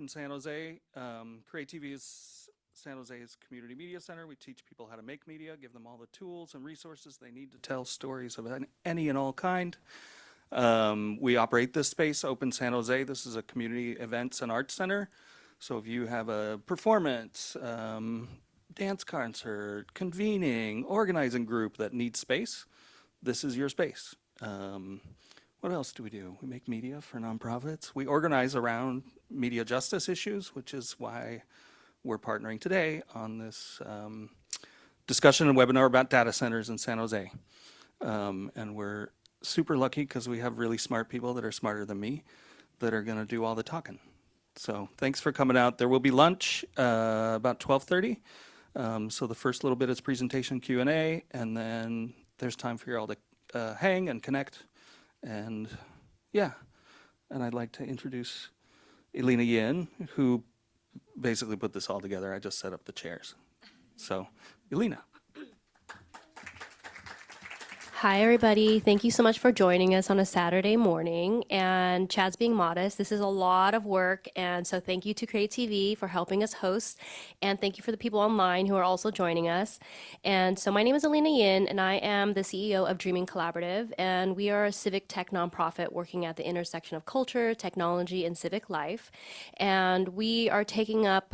in San Jose. CreaTV is San Jose's community media center. We teach people how to make media, give them all the tools and resources they need to tell stories of any and all kind. We operate this space, Open San Jose. This is a community events and arts center. So if you have a performance, dance concert, convening, organizing group that needs space, this is your space. What else do? We make media for nonprofits. We organize around media justice issues, which is why we're partnering today on this discussion and webinar about data centers in San Jose. And we're super lucky because we have really smart people that are smarter than me that are going to do all the talking. So thanks for coming out. There will be lunch about 12:30. So the first little bit is presentation Q&A, and then there's time for you all to hang and connect. And yeah, and I'd like to introduce Ellina Yin, who basically put this all together. I just set up the chairs. So, Ellina. Hi, everybody. Thank you so much for joining us on a Saturday morning. And Chad's being modest. This is a lot of work. And so thank you to CreaTV for helping us host. And thank you for the people online who are also joining us. And so my name is Ellina Yin, and I am the CEO of Dreaming Collaborative. And we are a civic tech nonprofit working at the intersection of culture, technology, and civic life. And we are taking up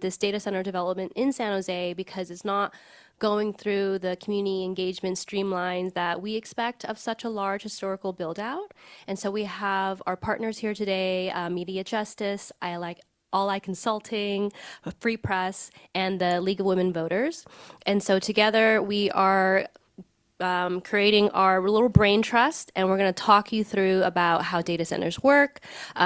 this data center development in San Jose because it's not going through the community engagement streamlines that we expect of such a large historical build out. And so we have our partners here today, Media Justice, AllAI Consulting, Free Press, and the League of Women Voters. And so together we are creating our little brain trust, and we're going to talk you through about how data centers work,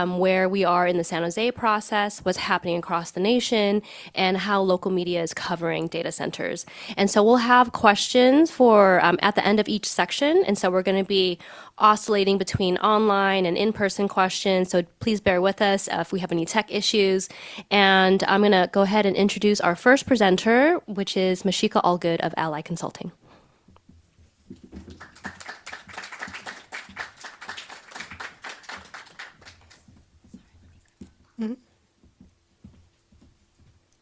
where we are in the San Jose process, what's happening across the nation, and how local media is covering data centers. And so we'll have questions for at the end of each section, and so we're going to be oscillating between online and in-person questions, so please bear with us if we have any tech issues. And I'm going to go ahead and introduce our first presenter, which is Masheika Allgood of AllAI Consulting.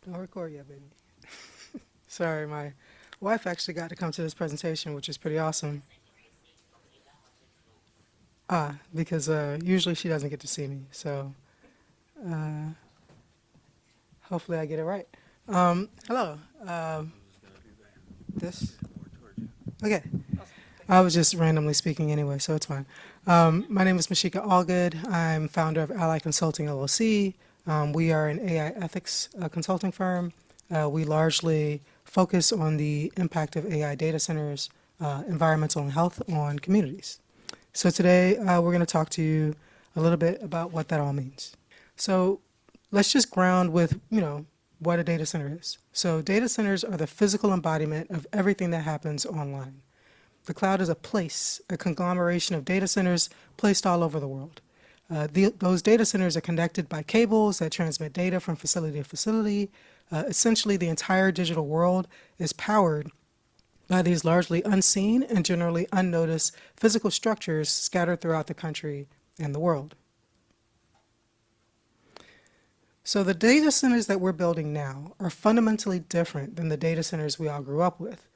Don't record yet, baby. Sorry, my wife actually got to come to this presentation, which is pretty awesome. Because usually she doesn't get to see me, so hopefully I get it right. Hello. This? Okay. I was just randomly speaking anyway, so it's fine. My name is Masheika Allgood. I'm founder of AllAI Consulting, LLC. We are an AI ethics consulting firm. We largely focus on the impact of AI data centers, environmental and health on communities. So today we're going to talk to you a little bit about what that all means. So let's just ground with, what a data center is. So data centers are the physical embodiment of everything that happens online. The cloud is a place, a conglomeration of data centers placed all over the world. Those data centers are connected by cables that transmit data from facility to facility. Essentially, the entire digital world is powered by these largely unseen and generally unnoticed physical structures scattered throughout the country and the world. So the data centers that we're building now are fundamentally different than the data centers we all grew up with,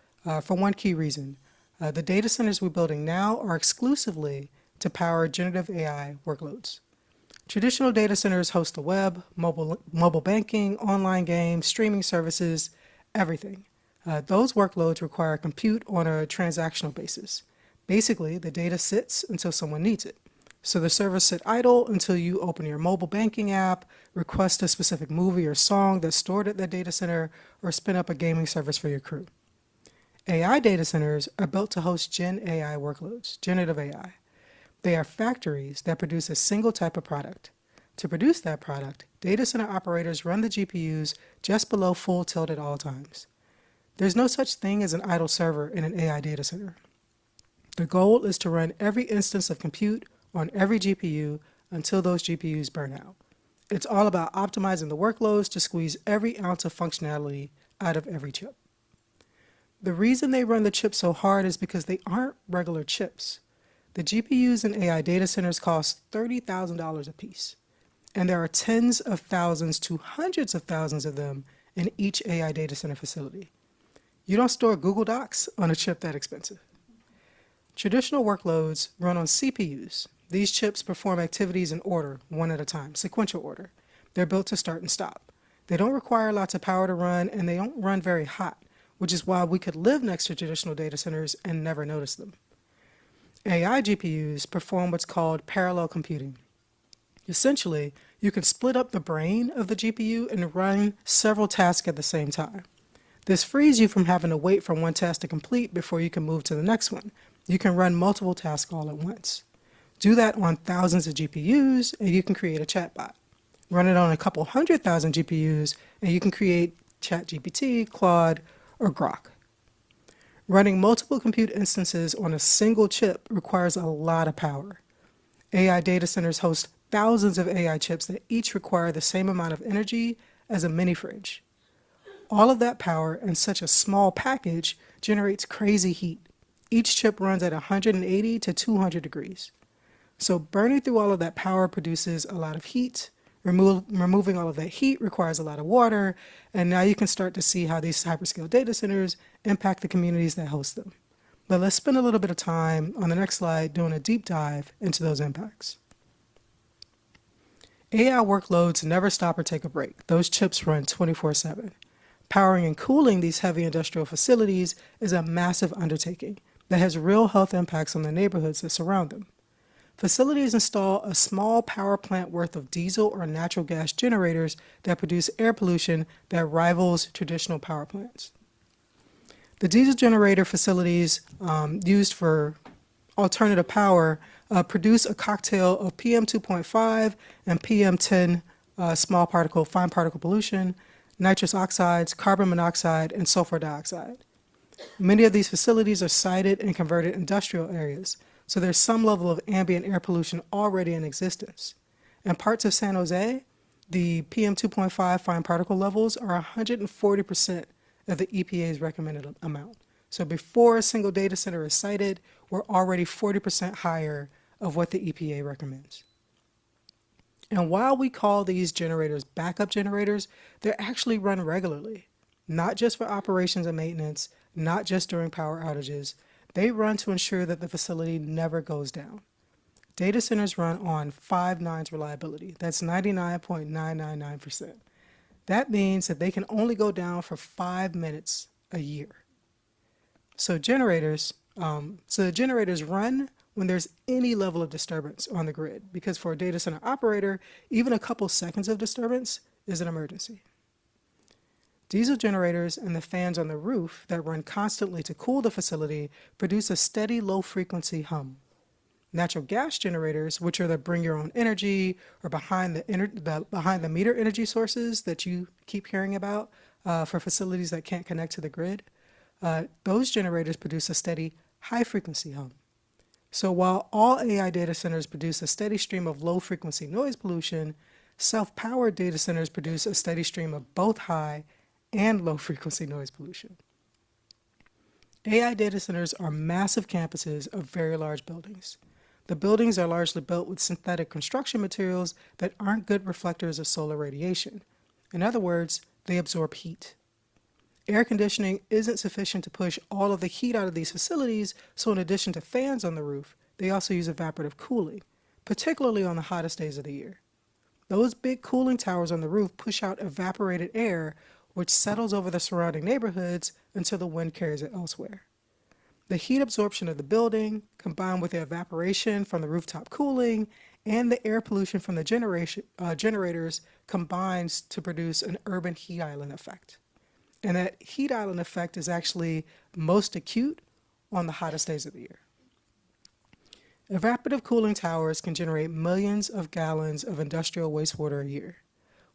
for one key reason. The data centers we're building now are exclusively to power generative AI workloads. Traditional data centers host the web, mobile banking, online games, streaming services, everything. Those workloads require compute on a transactional basis. Basically, the data sits until someone needs it. So the servers sit idle until you open your mobile banking app, request a specific movie or song that's stored at that data center, or spin up a gaming service for your crew. AI data centers are built to host Gen AI workloads, generative AI. They are factories that produce a single type of product. To produce that product, data center operators run the GPUs just below full tilt at all times. There's no such thing as an idle server in an AI data center. The goal is to run every instance of compute on every GPU until those GPUs burn out. It's all about optimizing the workloads to squeeze every ounce of functionality out of every chip. The reason they run the chips so hard is because they aren't regular chips. The GPUs in AI data centers cost $30,000 a piece. And there are tens of thousands to hundreds of thousands of them in each AI data center facility. You don't store Google Docs on a chip that expensive. Traditional workloads run on CPUs. These chips perform activities in order, one at a time, sequential order. They're built to start and stop. They don't require lots of power to run, and they don't run very hot, which is why we could live next to traditional data centers and never notice them. AI GPUs perform what's called parallel computing. Essentially, you can split up the brain of the GPU and run several tasks at the same time. This frees you from having to wait for one task to complete before you can move to the next one. You can run multiple tasks all at once. Do that on thousands of GPUs, and you can create a chatbot. Run it on a couple 100,000 GPUs, and you can create ChatGPT, Claude, or Grok. Running multiple compute instances on a single chip requires a lot of power. AI data centers host thousands of AI chips that each require the same amount of energy as a mini fridge. All of that power in such a small package generates crazy heat. Each chip runs at 180 to 200 degrees. So burning through all of that power produces a lot of heat. Removing all of that heat requires a lot of water. And now you can start to see how these hyperscale data centers impact the communities that host them. But let's spend a little bit of time on the next slide doing a deep dive into those impacts. AI workloads never stop or take a break. Those chips run 24/7. Powering and cooling these heavy industrial facilities is a massive undertaking that has real health impacts on the neighborhoods that surround them. Facilities install a small power plant worth of diesel or natural gas generators that produce air pollution that rivals traditional power plants. The diesel generator facilities used for alternative power produce a cocktail of PM 2.5 and PM 10 fine particle pollution, nitrous oxides, carbon monoxide, and sulfur dioxide. Many of these facilities are sited in converted industrial areas, so there's some level of ambient air pollution already in existence. In parts of San Jose, the PM 2.5 fine particle levels are 140% of the EPA's recommended amount. So before a single data center is sited, we're already 40% higher of what the EPA recommends. And while we call these generators backup generators, they're actually run regularly, not just for operations and maintenance, not just during power outages. They run to ensure that the facility never goes down. Data centers run on 5 nines reliability. That's 99.999%. That means that they can only go down for 5 minutes a year. So the generators run when there's any level of disturbance on the grid, because for a data center operator, even a couple seconds of disturbance is an emergency. Diesel generators and the fans on the roof that run constantly to cool the facility produce a steady low-frequency hum. Natural gas generators, which are the bring your own energy or behind the meter energy sources that you keep hearing about for facilities that can't connect to the grid, those generators produce a steady high-frequency hum. So while all AI data centers produce a steady stream of low-frequency noise pollution, self-powered data centers produce a steady stream of both high and low-frequency noise pollution. AI data centers are massive campuses of very large buildings. The buildings are largely built with synthetic construction materials that aren't good reflectors of solar radiation. In other words, they absorb heat. Air conditioning isn't sufficient to push all of the heat out of these facilities, so in addition to fans on the roof, they also use evaporative cooling, particularly on the hottest days of the year. Those big cooling towers on the roof push out evaporated air, which settles over the surrounding neighborhoods until the wind carries it elsewhere. The heat absorption of the building, combined with the evaporation from the rooftop cooling and the air pollution from the generators, combines to produce an urban heat island effect. And that heat island effect is actually most acute on the hottest days of the year. Evaporative cooling towers can generate millions of gallons of industrial wastewater a year.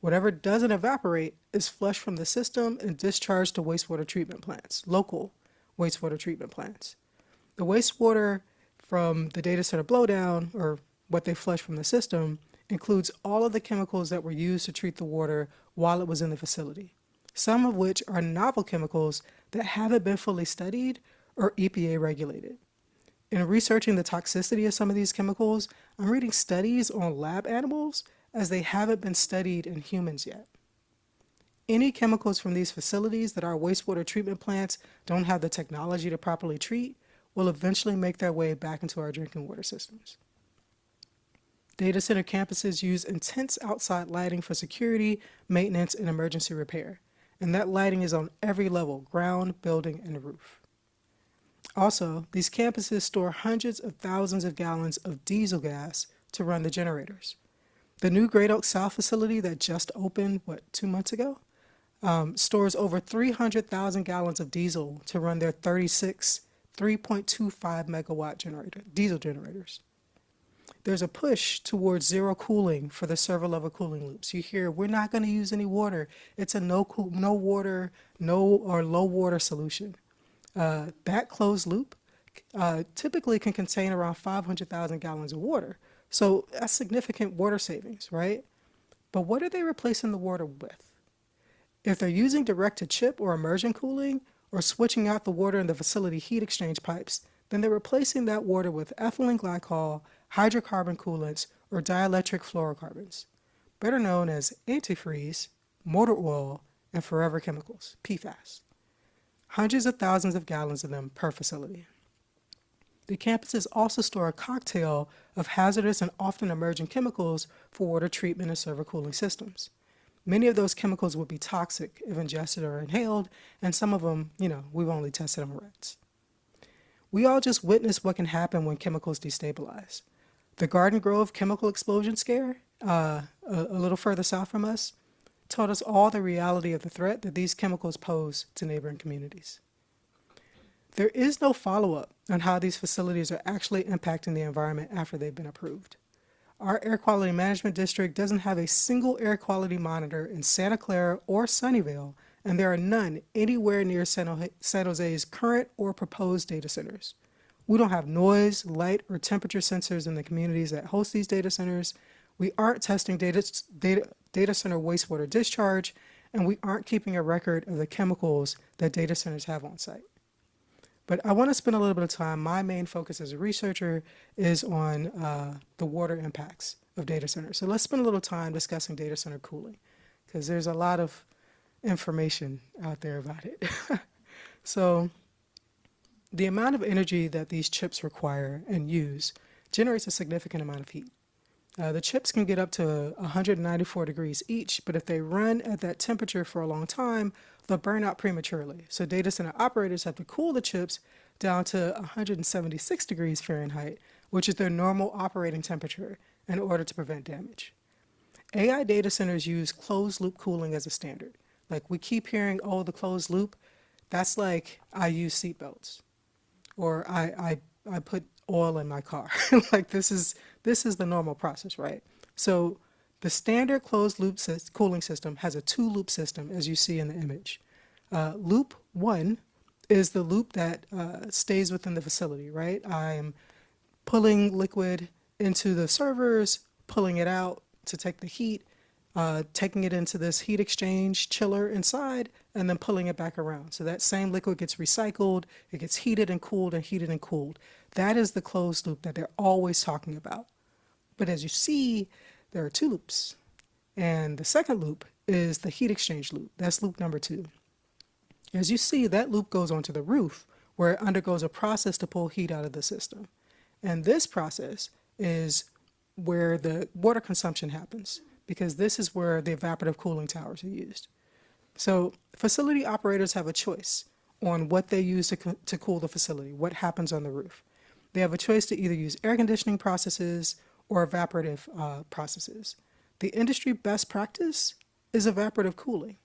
Whatever doesn't evaporate is flushed from the system and discharged to wastewater treatment plants, local wastewater treatment plants. The wastewater from the data center blowdown, or what they flush from the system, includes all of the chemicals that were used to treat the water while it was in the facility, some of which are novel chemicals that haven't been fully studied or EPA regulated. In researching the toxicity of some of these chemicals, I'm reading studies on lab animals as they haven't been studied in humans yet. Any chemicals from these facilities that our wastewater treatment plants don't have the technology to properly treat will eventually make their way back into our drinking water systems. Data center campuses use intense outside lighting for security, maintenance, and emergency repair. And that lighting is on every level, ground, building, and roof. Also, these campuses store hundreds of thousands of gallons of diesel gas to run the generators. The new Great Oak South facility that just opened, 2 months ago, stores over 300,000 gallons of diesel to run their 36 3.25 megawatt diesel generators. There's a push towards zero cooling for the server level cooling loops. You hear, we're not going to use any water. It's a no water, no or low water solution. That closed loop typically can contain around 500,000 gallons of water. So that's significant water savings, right? But what are they replacing the water with? If they're using direct-to-chip or immersion cooling, or switching out the water in the facility heat exchange pipes, then they're replacing that water with ethylene glycol, hydrocarbon coolants, or dielectric fluorocarbons, better known as antifreeze, motor oil, and forever chemicals, PFAS. Hundreds of thousands of gallons of them per facility. The campuses also store a cocktail of hazardous and often emerging chemicals for water treatment and server cooling systems. Many of those chemicals would be toxic if ingested or inhaled, and some of them, we've only tested on rats. We all just witnessed what can happen when chemicals destabilize. The Garden Grove chemical explosion scare, a little further south from us, taught us all the reality of the threat that these chemicals pose to neighboring communities. There is no follow-up on how these facilities are actually impacting the environment after they've been approved. Our air quality management district doesn't have a single air quality monitor in Santa Clara or Sunnyvale, and there are none anywhere near San Jose's current or proposed data centers. We don't have noise, light, or temperature sensors in the communities that host these data centers. We aren't testing data center wastewater discharge, and we aren't keeping a record of the chemicals that data centers have on site. But I want to spend a little bit of time. My main focus as a researcher is on the water impacts of data centers. So let's spend a little time discussing data center cooling, because there's a lot of information out there about it. So the amount of energy that these chips require and use generates a significant amount of heat. The chips can get up to 194 degrees each, but if they run at that temperature for a long time, they'll burn out prematurely. So data center operators have to cool the chips down to 176 degrees Fahrenheit, which is their normal operating temperature, in order to prevent damage. AI data centers use closed loop cooling as a standard. Like, we keep hearing, oh, the closed loop, that's like I use seatbelts, or I put oil in my car. Like, this is the normal process, right? So the standard closed loop cooling system has a 2-loop system, as you see in the image. Loop 1 is the loop that stays within the facility, right? I'm pulling liquid into the servers, pulling it out to take the heat, taking it into this heat exchange chiller inside, and then pulling it back around. So that same liquid gets recycled, it gets heated and cooled and heated and cooled. That is the closed loop that they're always talking about. But as you see, there are 2 loops. And the second loop is the heat exchange loop. That's loop number 2. As you see, that loop goes onto the roof, where it undergoes a process to pull heat out of the system. And this process is where the water consumption happens, because this is where the evaporative cooling towers are used. So facility operators have a choice on what they use to cool the facility, what happens on the roof. They have a choice to either use air conditioning processes or evaporative processes. The industry best practice is evaporative cooling,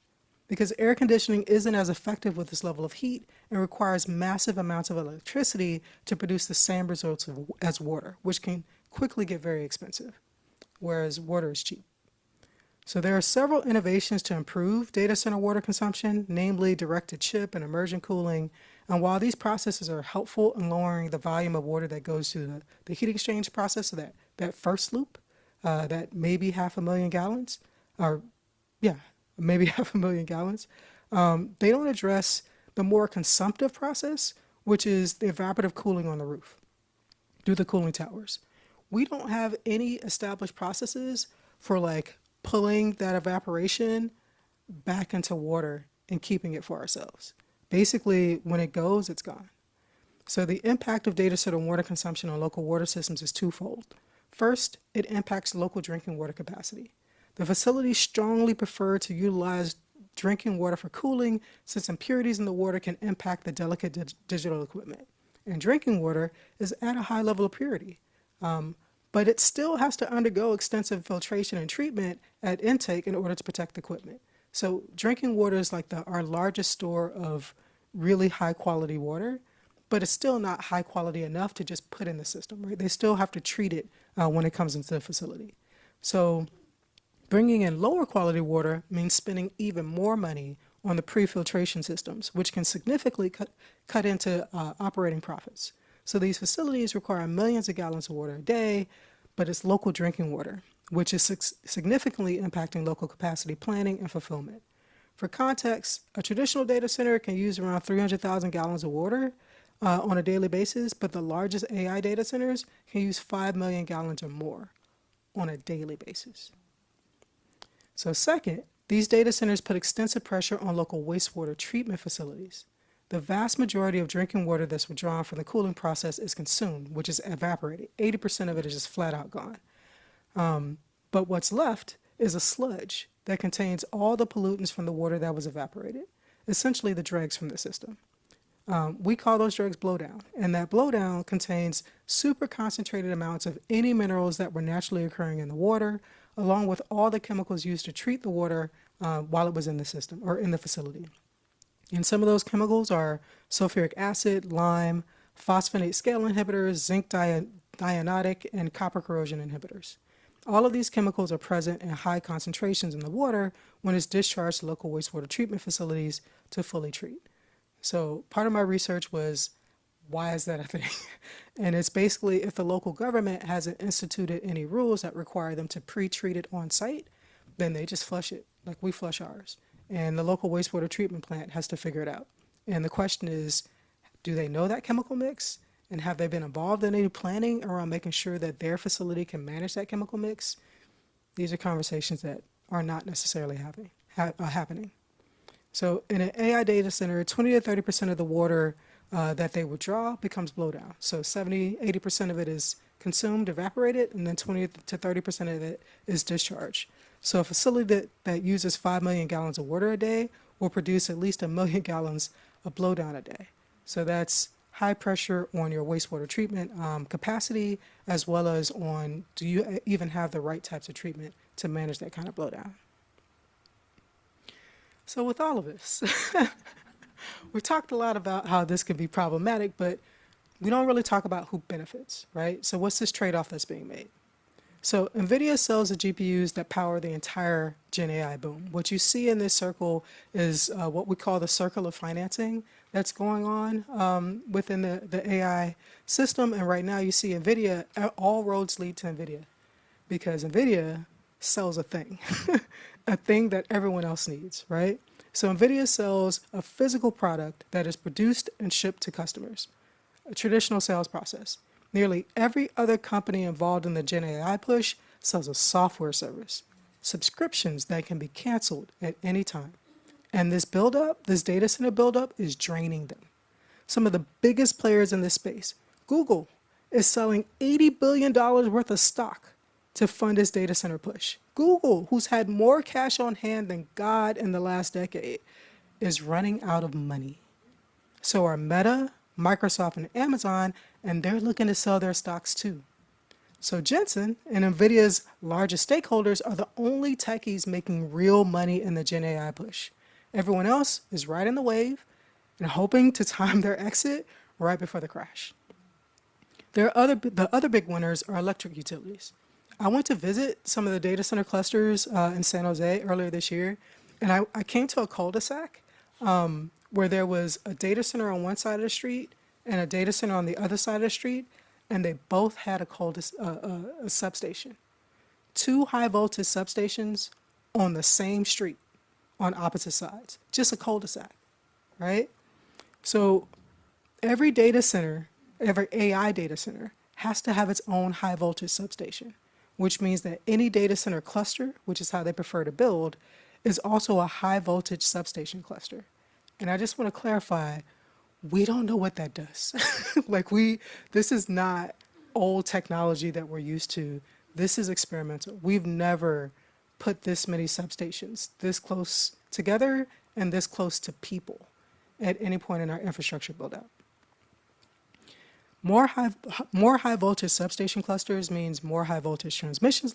because air conditioning isn't as effective with this level of heat and requires massive amounts of electricity to produce the same results as water, which can quickly get very expensive, whereas water is cheap. So there are several innovations to improve data center water consumption, namely direct-to-chip and immersion cooling. And while these processes are helpful in lowering the volume of water that goes through the heat exchange process, so that first loop, that maybe 500,000 gallons, maybe 500,000 gallons, they don't address the more consumptive process, which is the evaporative cooling on the roof through the cooling towers. We don't have any established processes for like pulling that evaporation back into water and keeping it for ourselves. Basically, when it goes, it's gone. So the impact of data center water consumption on local water systems is twofold. First, it impacts local drinking water capacity. The facilities strongly prefer to utilize drinking water for cooling, since impurities in the water can impact the delicate digital equipment. And drinking water is at a high level of purity, but it still has to undergo extensive filtration and treatment at intake in order to protect the equipment. So drinking water is like our largest store of really high quality water, but it's still not high quality enough to just put in the system, right? They still have to treat it when it comes into the facility. So bringing in lower quality water means spending even more money on the pre-filtration systems, which can significantly cut into operating profits. So these facilities require millions of gallons of water a day, but it's local drinking water, which is significantly impacting local capacity planning and fulfillment. For context, a traditional data center can use around 300,000 gallons of water on a daily basis, but the largest AI data centers can use 5 million gallons or more on a daily basis. So second, these data centers put extensive pressure on local wastewater treatment facilities. The vast majority of drinking water that's withdrawn from the cooling process is consumed, which is evaporated. 80% of it is just flat out gone. But what's left is a sludge that contains all the pollutants from the water that was evaporated, essentially the dregs from the system. We call those dregs blowdown, and that blowdown contains super concentrated amounts of any minerals that were naturally occurring in the water, along with all the chemicals used to treat the water while it was in the system or in the facility. And some of those chemicals are sulfuric acid, lime, phosphonate scale inhibitors, zinc dianotic, and copper corrosion inhibitors. All of these chemicals are present in high concentrations in the water when it's discharged to local wastewater treatment facilities to fully treat. So part of my research was, why is that a thing? And it's basically, if the local government hasn't instituted any rules that require them to pre-treat it on site, then they just flush it like we flush ours. And the local wastewater treatment plant has to figure it out. And the question is, do they know that chemical mix? And have they been involved in any planning around making sure that their facility can manage that chemical mix? These are conversations that are not necessarily happening. So in an AI data center, 20 to 30% of the water that they withdraw becomes blowdown. So 80% of it is consumed, evaporated, and then 20 to 30% of it is discharged. So a facility that uses 5 million gallons of water a day will produce at least 1 million gallons of blowdown a day. So that's high pressure on your wastewater treatment capacity, as well as on, do you even have the right types of treatment to manage that kind of blowdown? So with all of this, we talked a lot about how this could be problematic, but we don't really talk about who benefits, right? So what's this trade-off that's being made? So NVIDIA sells the GPUs that power the entire Gen AI boom. What you see in this circle is what we call the circle of financing that's going on within the AI system. And right now you see NVIDIA, all roads lead to NVIDIA, because NVIDIA sells a thing, a thing that everyone else needs, right? So NVIDIA sells a physical product that is produced and shipped to customers, a traditional sales process. Nearly every other company involved in the Gen AI push sells a software service, subscriptions that can be canceled at any time. And this buildup, this data center buildup, is draining them. Some of the biggest players in this space, Google, is selling $80 billion worth of stock to fund its data center push. Google, who's had more cash on hand than God in the last decade, is running out of money. So are Meta, Microsoft, and Amazon, and they're looking to sell their stocks too. So Jensen and NVIDIA's largest stakeholders are the only techies making real money in the Gen AI push. Everyone else is riding the wave and hoping to time their exit right before the crash. The other big winners are electric utilities. I went to visit some of the data center clusters in San Jose earlier this year, and I came to a cul-de-sac where there was a data center on one side of the street and a data center on the other side of the street, and they both had a substation. 2 high voltage substations on the same street on opposite sides, just a cul-de-sac, right? So every data center, every AI data center has to have its own high voltage substation, which means that any data center cluster, which is how they prefer to build, is also a high voltage substation cluster. And I just want to clarify, we don't know what that does. This is not old technology that we're used to. This is experimental. We've never put this many substations this close together and this close to people at any point in our infrastructure build out. More high voltage substation clusters means more high voltage transmission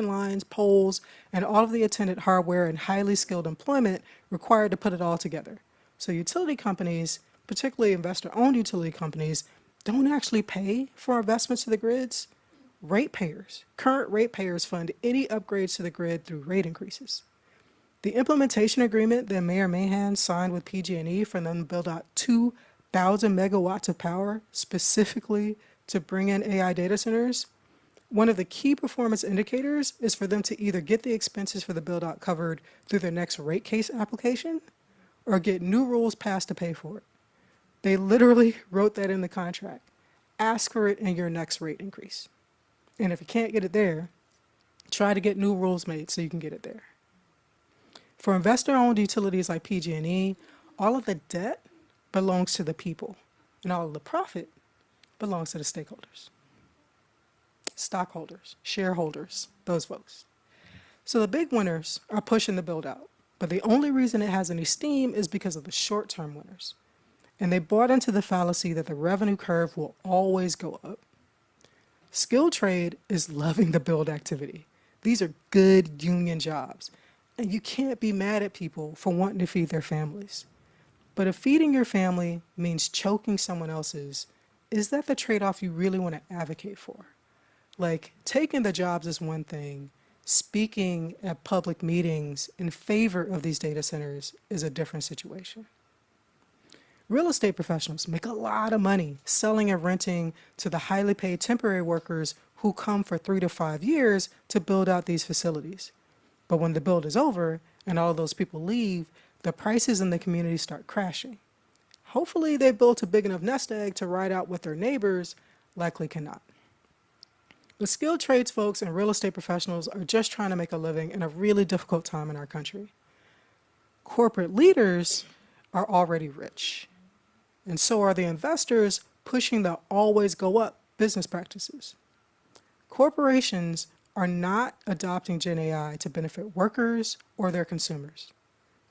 lines, poles, and all of the attendant hardware and highly skilled employment required to put it all together. So utility companies, particularly investor-owned utility companies, don't actually pay for investments to the grids. Ratepayers, current ratepayers fund any upgrades to the grid through rate increases. The implementation agreement that Mayor Mahan signed with PG&E for them to build out 2,000 megawatts of power specifically to bring in AI data centers, one of the key performance indicators is for them to either get the expenses for the build out covered through their next rate case application or get new rules passed to pay for it. They literally wrote that in the contract. Ask for it in your next rate increase. And if you can't get it there, try to get new rules made so you can get it there. For investor-owned utilities like PG&E, all of the debt belongs to the people, and all of the profit belongs to the stakeholders. Stockholders, shareholders, those folks. So the big winners are pushing the build out, but the only reason it has any steam is because of the short-term winners. And they bought into the fallacy that the revenue curve will always go up. Skilled trade is loving the build activity. These are good union jobs, and you can't be mad at people for wanting to feed their families. But if feeding your family means choking someone else's, is that the trade-off you really want to advocate for? Like, taking the jobs is one thing, speaking at public meetings in favor of these data centers is a different situation. Real estate professionals make a lot of money selling and renting to the highly paid temporary workers who come for 3 to 5 years to build out these facilities. But when the build is over and all of those people leave, the prices in the community start crashing. Hopefully they built a big enough nest egg to ride out with their neighbors, likely cannot. The skilled trades folks and real estate professionals are just trying to make a living in a really difficult time in our country. Corporate leaders are already rich, and so are the investors pushing the always go up business practices. Corporations are not adopting Gen AI to benefit workers or their consumers.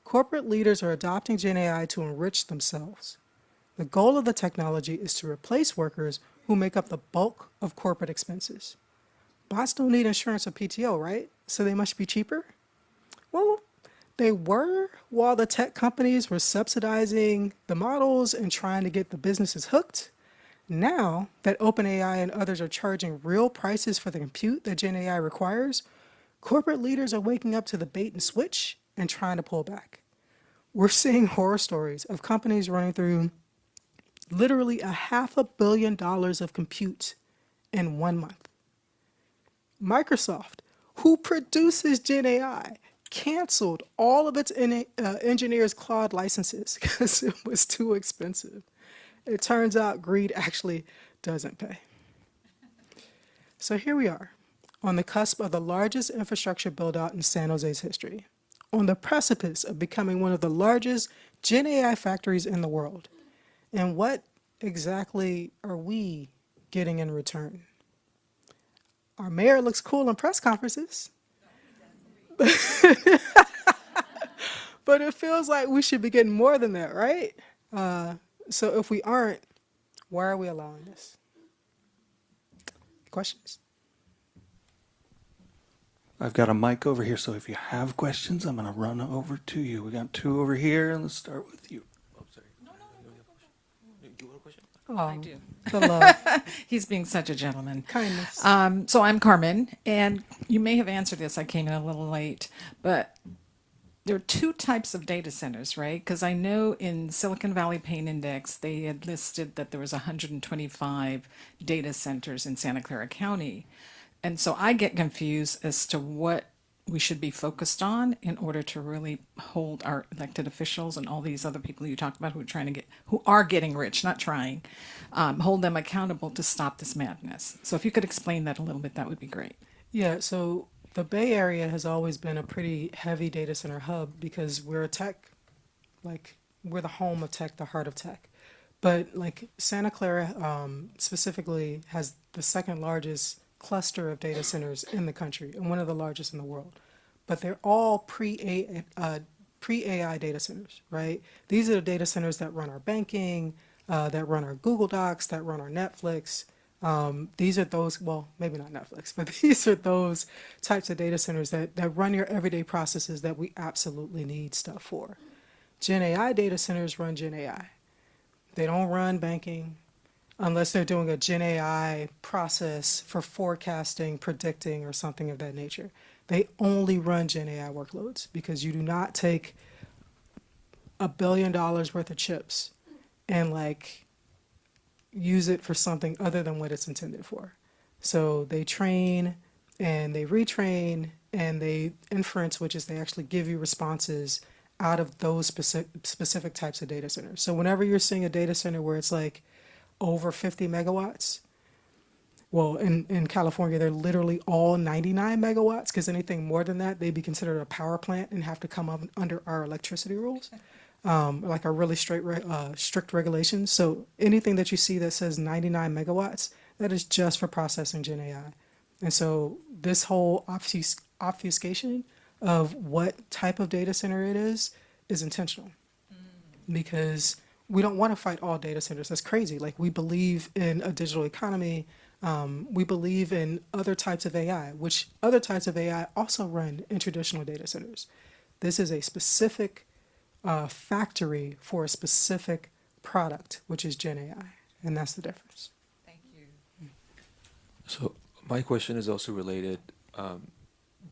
Corporate leaders are adopting Gen AI to enrich themselves. The goal of the technology is to replace workers who make up the bulk of corporate expenses. Bots don't need insurance or PTO, right? So they must be cheaper? Well, they were while the tech companies were subsidizing the models and trying to get the businesses hooked. Now that OpenAI and others are charging real prices for the compute that Gen AI requires, corporate leaders are waking up to the bait and switch and trying to pull back. We're seeing horror stories of companies running through literally $500 million of compute in 1 month. Microsoft, who produces Gen AI, canceled all of its engineers' Claude licenses because it was too expensive. It turns out greed actually doesn't pay. So here we are, on the cusp of the largest infrastructure build-out in San Jose's history, on the precipice of becoming one of the largest Gen AI factories in the world. And what exactly are we getting in return? Our mayor looks cool in press conferences. But it feels like we should be getting more than that, right? So if we aren't, why are we allowing this? Questions? I've got a mic over here, so if you have questions, I'm going to run over to you. We got 2 over here, and let's start with you. Oh, sorry. No. Do you want a question? Oh, I do. the love, He's being such a gentleman. kindness. So I'm Carmen, and you may have answered this. I came in a little late, but there are 2 types of data centers, right? Because I know in Silicon Valley Pain Index, they had listed that there was 125 data centers in Santa Clara County. And so I get confused as to what we should be focused on in order to really hold our elected officials and all these other people you talked about who are getting rich, not trying, hold them accountable to stop this madness. So if you could explain that a little bit, that would be great. Yeah, so the Bay Area has always been a pretty heavy data center hub because we're a tech, like, we're the home of tech, the heart of tech. But like Santa Clara specifically has the second largest cluster of data centers in the country and one of the largest in the world. But they're all pre-AI data centers, right? These are the data centers that run our banking, that run our Google Docs, that run our Netflix. These are those, well, maybe not Netflix, but these are those types of data centers that run your everyday processes that we absolutely need stuff for. Gen AI data centers run Gen AI. They don't run banking unless they're doing a Gen AI process for forecasting, predicting, or something of that nature. They only run Gen AI workloads because you do not take $1 billion worth of chips and like use it for something other than what it's intended for. So they train and they retrain and they inference, which is they actually give you responses out of those specific types of data centers. So whenever you're seeing a data center where it's like over 50 megawatts, well, in California, they're literally all 99 megawatts because anything more than that, they'd be considered a power plant and have to come up under our electricity rules, like our really strict regulations. So anything that you see that says 99 megawatts, that is just for processing Gen AI. And so this whole obfuscation of what type of data center it is intentional because we don't want to fight all data centers. That's crazy. Like we believe in a digital economy. We believe in other types of AI, which other types of AI also run in traditional data centers. This is a specific factory for a specific product, which is Gen AI, and that's the difference. Thank you. So my question is also related.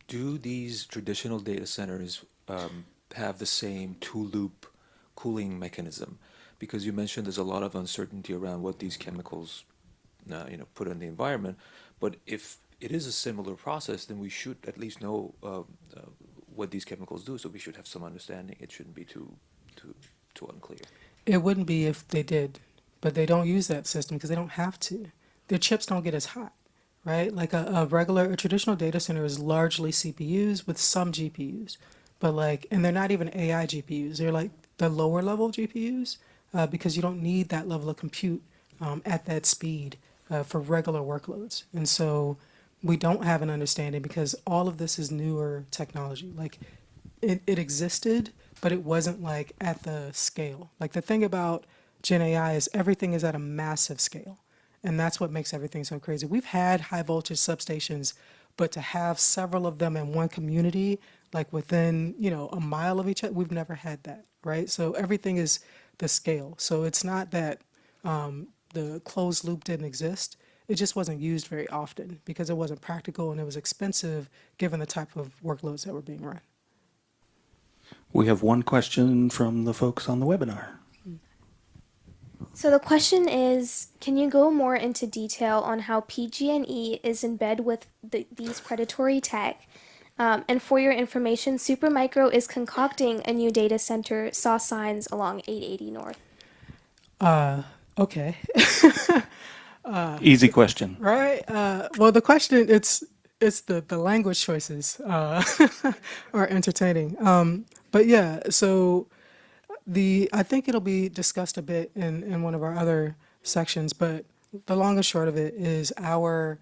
Do these traditional data centers have the same two-loop cooling mechanism? Because you mentioned there's a lot of uncertainty around what these chemicals, put in the environment. But if it is a similar process, then we should at least know what these chemicals do. So we should have some understanding. It shouldn't be too unclear. It wouldn't be if they did, but they don't use that system because they don't have to. Their chips don't get as hot. Right? Like a traditional data center is largely CPUs with some GPUs, but and they're not even AI GPUs. They're like the lower level GPUs because you don't need that level of compute at that speed for regular workloads. And so we don't have an understanding because all of this is newer technology. Like it existed, but it wasn't like at the scale. Like the thing about Gen AI is everything is at a massive scale. And that's what makes everything so crazy. We've had high voltage substations, but to have several of them in one community, like within, a mile of each other, we've never had that, right? So everything is the scale. So it's not that the closed loop didn't exist. It just wasn't used very often because it wasn't practical and it was expensive given the type of workloads that were being run. We have one question from the folks on the webinar. So the question is, can you go more into detail on how PG&E is in bed with these predatory tech? And for your information, Supermicro is concocting a new data center, saw signs along 880 North. Okay. Easy question. Right? Well, the question, it's the language choices are entertaining. But yeah, so I think it'll be discussed a bit in one of our other sections, but the long and short of it is our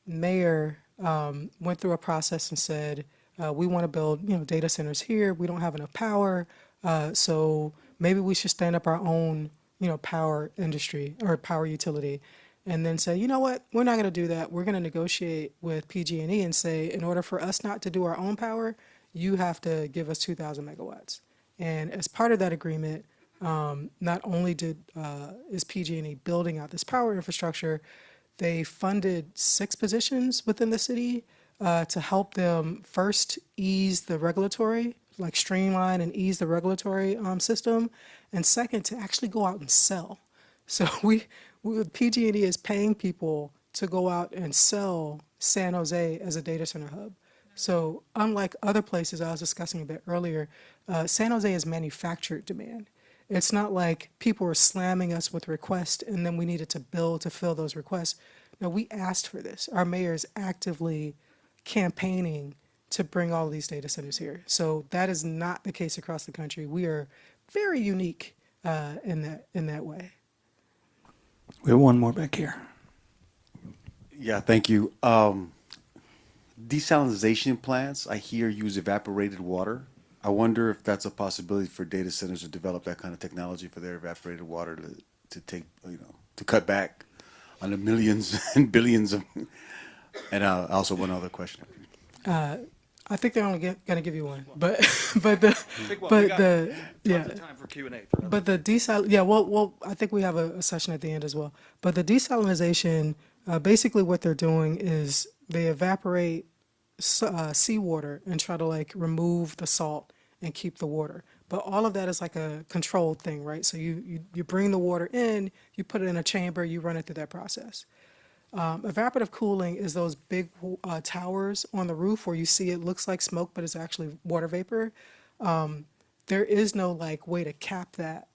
mayor went through a process and said, we want to build, data centers here. We don't have enough power. So maybe we should stand up our own, power industry or power utility and then say, you know what, we're not going to do that. We're going to negotiate with PG&E and say, in order for us not to do our own power, you have to give us 2,000 megawatts. And as part of that agreement, not only is PG&E building out this power infrastructure, they funded 6 positions within the city to help them first ease the regulatory, like streamline and ease the regulatory system, and second, to actually go out and sell. So PG&E is paying people to go out and sell San Jose as a data center hub. So unlike other places I was discussing a bit earlier, San Jose is manufactured demand. It's not like people were slamming us with requests and then we needed to build to fill those requests. No, we asked for this. Our mayor is actively campaigning to bring all of these data centers here. So that is not the case across the country. We are very unique in that way. We have one more back here. Yeah, thank you. Desalination plants, I hear, use evaporated water. I wonder if that's a possibility for data centers to develop that kind of technology for their evaporated water to take, to cut back on the millions and billions of. And also one other question. I think they're only going to give you one, but yeah. Time for Q&A. But the well, I think we have a session at the end as well. But the desalination, basically what they're doing is they evaporate seawater and try to like remove the salt and keep the water. But all of that is like a controlled thing, right? So you bring the water in, you put it in a chamber, you run it through that process. Evaporative cooling is those big towers on the roof where you see it looks like smoke, but it's actually water vapor. There is no like way to cap that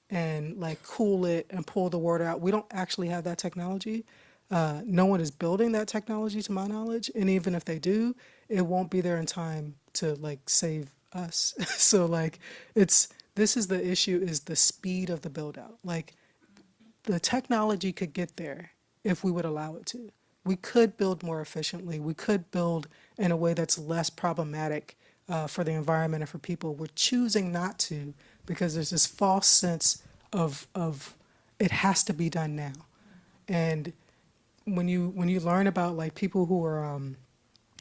and like cool it and pull the water out. We don't actually have that technology. No one is building that technology to my knowledge. And even if they do, it won't be there in time to like save us. So like this is the issue, is the speed of the build out. Like the technology could get there if we would allow it to. We could build more efficiently. We could build in a way that's less problematic for the environment and for people. We're choosing not to because there's this false sense of it has to be done now. And when you learn about like people who are,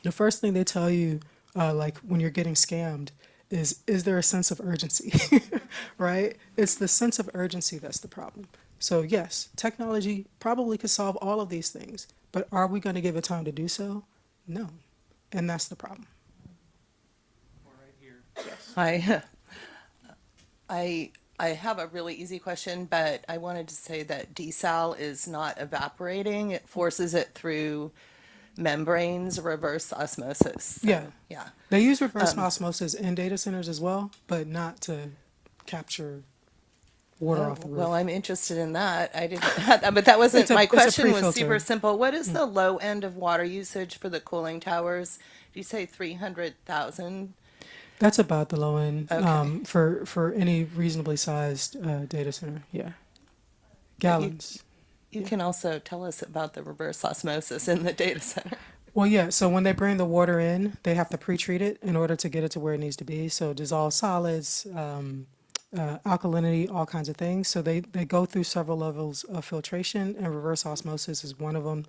the first thing they tell you, like when you're getting scammed, is there a sense of urgency, right? It's the sense of urgency that's the problem. So yes, technology probably could solve all of these things, but are we going to give it time to do so? No, and that's the problem. Hi. I have a really easy question, but I wanted to say that desal is not evaporating. It forces it through membranes, reverse osmosis. So, Yeah. Yeah. They use reverse osmosis in data centers as well, but not to capture water off the roof. Well, I'm interested in that. I didn't, but that wasn't It's a- my it's a question. Was pre-filter. super simple. What is the low end of water usage for the cooling towers? Do you say 300,000? That's about the low end Okay. for any reasonably sized data center. Yeah, gallons. You can also tell us about the reverse osmosis in the data center. Well, yeah. So when they bring the water in, they have to pre-treat it in order to get it to where it needs to be. So dissolved solids, alkalinity, all kinds of things. So they go through several levels of filtration, and reverse osmosis is one of them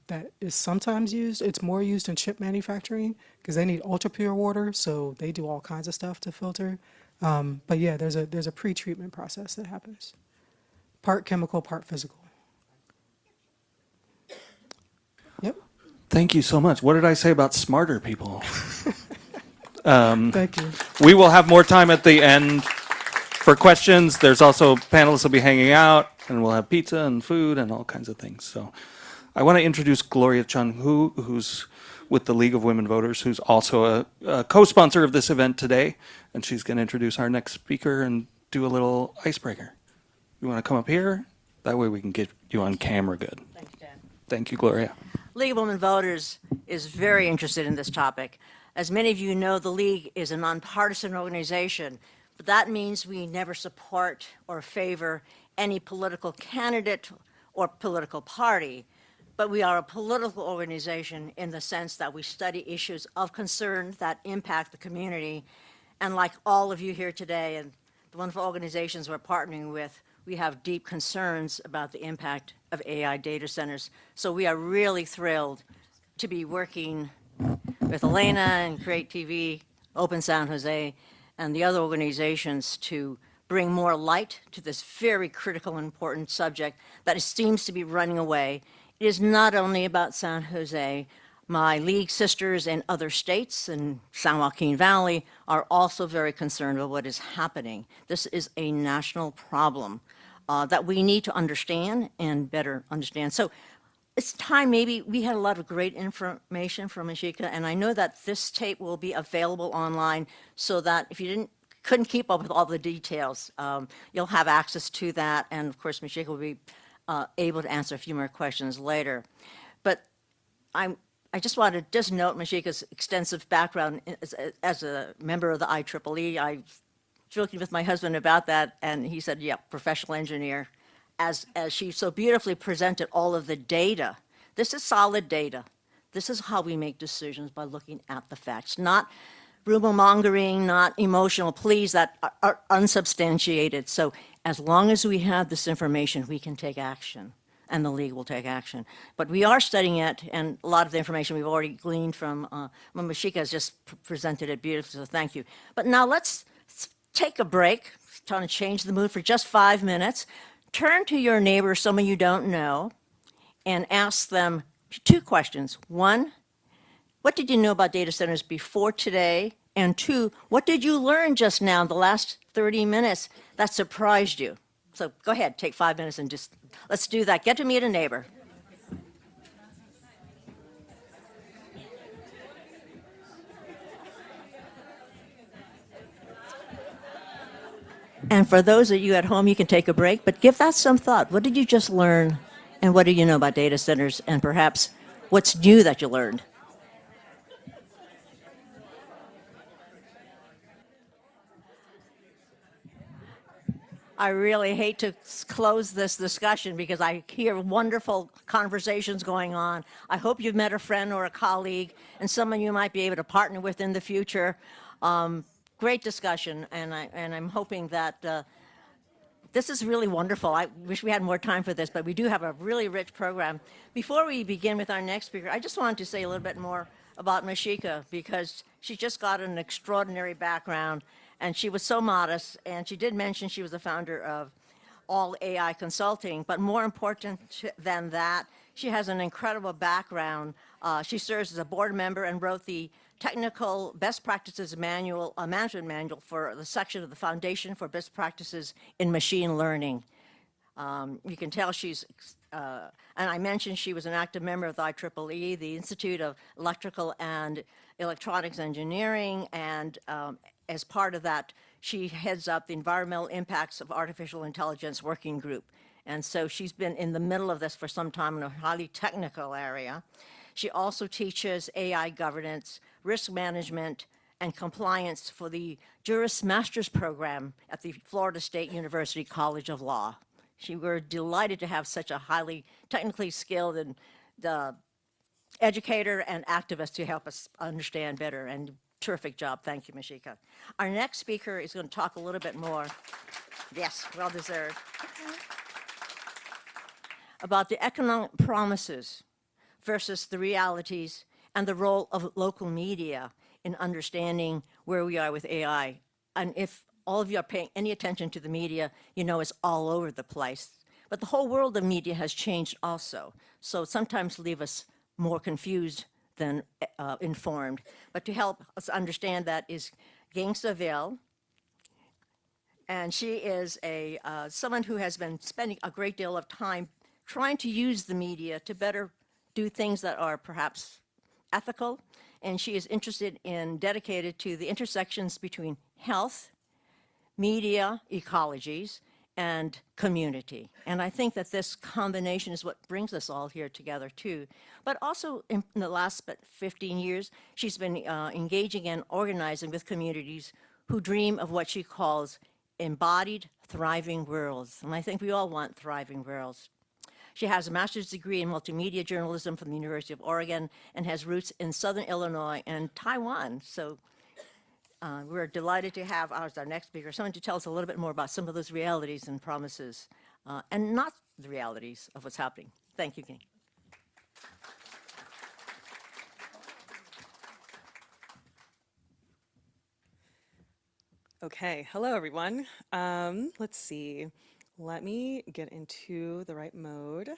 that is sometimes used. It's more used in chip manufacturing because they need ultra pure water, so they do all kinds of stuff to filter. But yeah, there's a pre-treatment process that happens. Part chemical, part physical. Yep. Thank you so much. What did I say about smarter people? Thank you. We will have more time at the end for questions. There's also panelists will be hanging out, and we'll have pizza and food and all kinds of things. So I want to introduce Gloria Chung, who's with the League of Women Voters, who's also a co-sponsor of this event today, and she's going to introduce our next speaker and do a little icebreaker. You want to come up here? That way we can get you on camera good. Thanks, Dan. Thank you, Gloria. League of Women Voters is very interested in this topic. As many of you know, the League is a nonpartisan organization, but that means we never support or favor any political candidate or political party. But we are a political organization in the sense that we study issues of concern that impact the community. And like all of you here today and the wonderful organizations we're partnering with, we have deep concerns about the impact of AI data centers. So we are really thrilled to be working with Ellina and CreaTV, Open San Jose, and the other organizations to bring more light to this very critical and important subject that seems to be running away. It is not only about San Jose. My league sisters in other states in San Joaquin Valley are also very concerned about what is happening. This is a national problem that we need to understand and better understand. So it's time maybe we had a lot of great information from Masheika, and I know that this tape will be available online so that if you couldn't keep up with all the details, you'll have access to that, and of course Masheika will be able to answer a few more questions later. But I just want to just note Masheika's extensive background as a member of the IEEE. I was joking with my husband about that, and he said, yeah, professional engineer. As she so beautifully presented all of the data. This is solid data. This is how we make decisions, by looking at the facts, not rumor mongering, not emotional pleas that are unsubstantiated. So as long as we have this information, we can take action, and the league will take action. But we are studying it, and a lot of the information we've already gleaned from Masheika has just presented it beautifully, so thank you. But now let's take a break, trying to change the mood for just 5 minutes. Turn to your neighbor, someone you don't know, and ask them 2 questions. 1, what did you know about data centers before today? And 2, what did you learn just now in the last 30 minutes that surprised you? So go ahead, take 5 minutes and just, let's do that. Get to meet a neighbor. And for those of you at home, you can take a break, but give that some thought. What did you just learn, and what do you know about data centers, and perhaps what's new that you learned? I really hate to close this discussion because I hear wonderful conversations going on. I hope you've met a friend or a colleague and someone you might be able to partner with in the future. Great discussion, and I'm hoping that this is really wonderful. I wish we had more time for this, but we do have a really rich program. Before we begin with our next speaker, I just wanted to say a little bit more about Masheika, because she just got an extraordinary background, and she was so modest, and she did mention she was the founder of AllAI Consulting, but more important than that, she has an incredible background. She serves as a board member and wrote the technical best practices manual, management manual for the section of the Foundation for Best Practices in Machine Learning. You can tell she's, and I mentioned she was an active member of the IEEE, the Institute of Electrical and Electronics Engineering, and as part of that, she heads up the Environmental Impacts of Artificial Intelligence Working Group. And so she's been in the middle of this for some time in a highly technical area. She also teaches AI governance, risk management, and compliance for the Juris Master's program at the Florida State University College of Law. We're delighted to have such a highly technically skilled and educator and activist to help us understand better, and terrific job. Thank you, Masheika. Our next speaker is going to talk a little bit more, yes, well deserved, about the economic promises versus the realities and the role of local media in understanding where we are with AI. And if all of you are paying any attention to the media, you know it's all over the place. But the whole world of media has changed also. So sometimes leave us more confused than informed. But to help us understand that is Saville. And she is someone who has been spending a great deal of time trying to use the media to better do things that are perhaps ethical. And she is interested in, dedicated to the intersections between health, media, ecologies, and community. And I think that this combination is what brings us all here together too. But also in the last 15 years, she's been engaging and organizing with communities who dream of what she calls embodied thriving worlds. And I think we all want thriving worlds. She has a master's degree in multimedia journalism from the University of Oregon and has roots in Southern Illinois and Taiwan. So we're delighted to have as our next speaker someone to tell us a little bit more about some of those realities and promises, and not the realities of what's happening. Thank you, Qing. Okay, hello everyone. Let's see. Let me get into the right mode.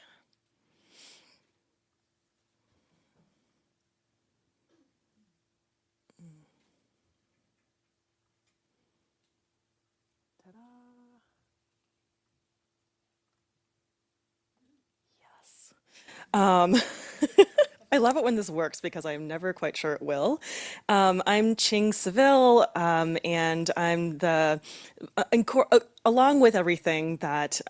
Ta-da. Yes. Um, I love it when this works because I'm never quite sure it will. I'm Qing Saville, and I'm along with everything that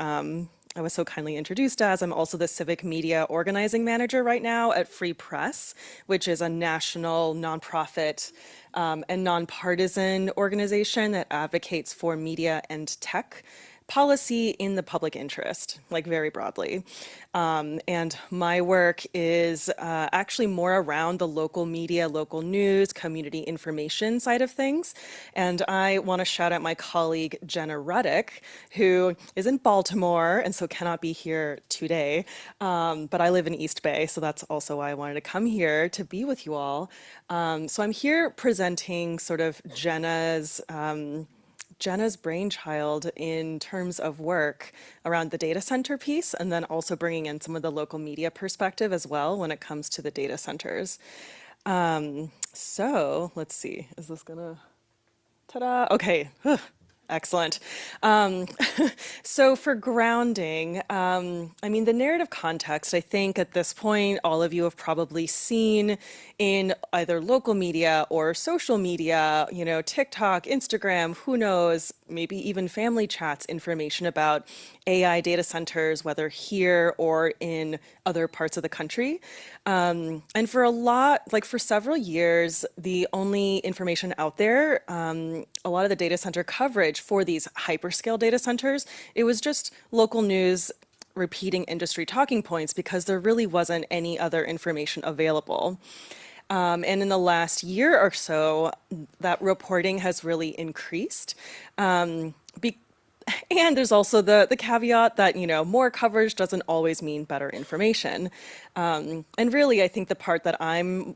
I was so kindly introduced as, I'm also the Civic Media Organizing Manager right now at Free Press, which is a national nonprofit and nonpartisan organization that advocates for media and tech policy in the public interest, like very broadly. And my work is actually more around the local media, local news, community information side of things. And I want to shout out my colleague, Jenna Ruddick, who is in Baltimore and so cannot be here today. But I live in East Bay, so that's also why I wanted to come here to be with you all. So I'm here presenting sort of Jenna's brainchild in terms of work around the data center piece, and then also bringing in some of the local media perspective as well when it comes to the data centers. So let's see, is this gonna, ta-da, okay. Excellent. So for grounding, I mean, the narrative context, I think at this point, all of you have probably seen in either local media or social media, you know, TikTok, Instagram, who knows, maybe even family chats, information about AI data centers, whether here or in other parts of the country. And for for several years, the only information out there, a lot of the data center coverage for these hyperscale data centers, it was just local news repeating industry talking points because there really wasn't any other information available. And in the last year or so, that reporting has really increased. And there's also the caveat that, you know, more coverage doesn't always mean better information. And really, I think the part that I'm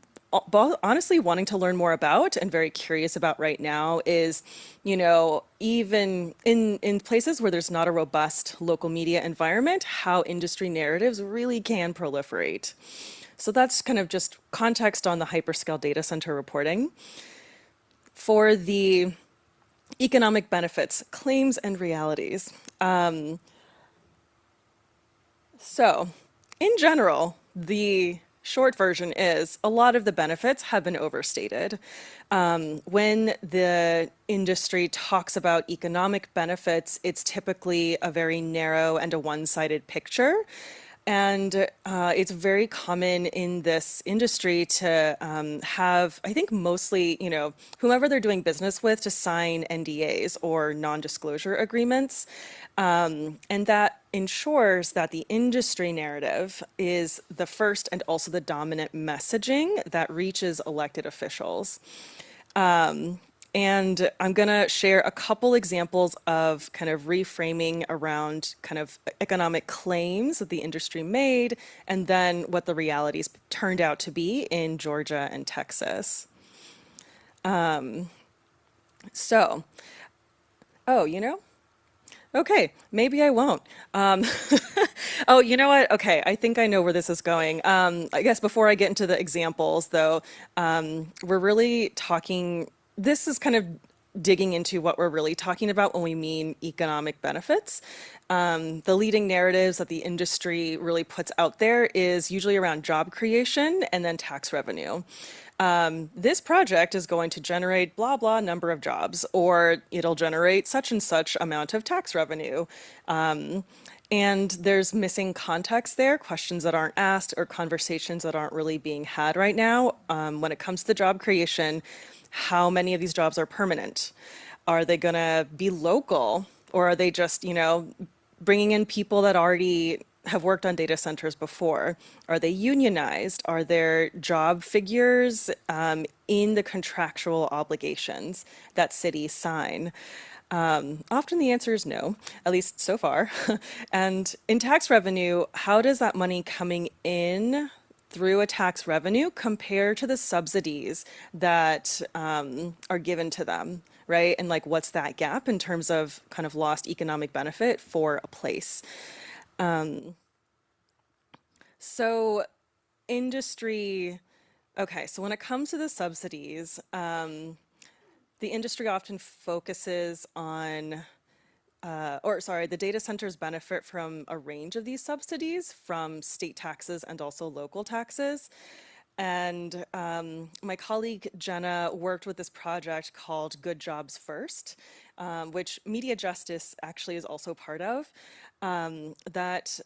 honestly wanting to learn more about and very curious about right now is, you know, even in places where there's not a robust local media environment, how industry narratives really can proliferate. So that's kind of just context on the hyperscale data center reporting. For the economic benefits, claims, and realities. So, in general, the short version is a lot of the benefits have been overstated. When the industry talks about economic benefits, it's typically a very narrow and a one-sided picture. And it's very common in this industry to have, I think mostly, you know, whomever they're doing business with to sign NDAs or non-disclosure agreements. And that ensures that the industry narrative is the first and also the dominant messaging that reaches elected officials. And I'm going to share a couple examples of kind of reframing around kind of economic claims that the industry made, and then what the realities turned out to be in Georgia and Texas. Oh, you know? Okay, maybe I won't. Oh, you know what? Okay, I think I know where this is going. I guess before I get into the examples, though, we're really talking, this is kind of digging into what we're really talking about when we mean economic benefits. The leading narratives that the industry really puts out there is usually around job creation and then tax revenue. This project is going to generate blah, blah number of jobs, or it'll generate such and such amount of tax revenue. And there's missing context there, questions that aren't asked or conversations that aren't really being had right now. When it comes to job creation, how many of these jobs are permanent? Are they going to be local, or are they just, you know, bringing in people that already have worked on data centers before? Are they unionized? Are there job figures in the contractual obligations that cities sign? Often the answer is no, at least so far. And in tax revenue, how does that money coming in through a tax revenue compare to the subsidies that are given to them, right? And like, what's that gap in terms of kind of lost economic benefit for a place? So industry, okay, so when it comes to the subsidies, the industry often focuses on the data centers benefit from a range of these subsidies from state taxes and also local taxes. And my colleague Jenna worked with this project called Good Jobs First, which Media Justice actually is also part of, that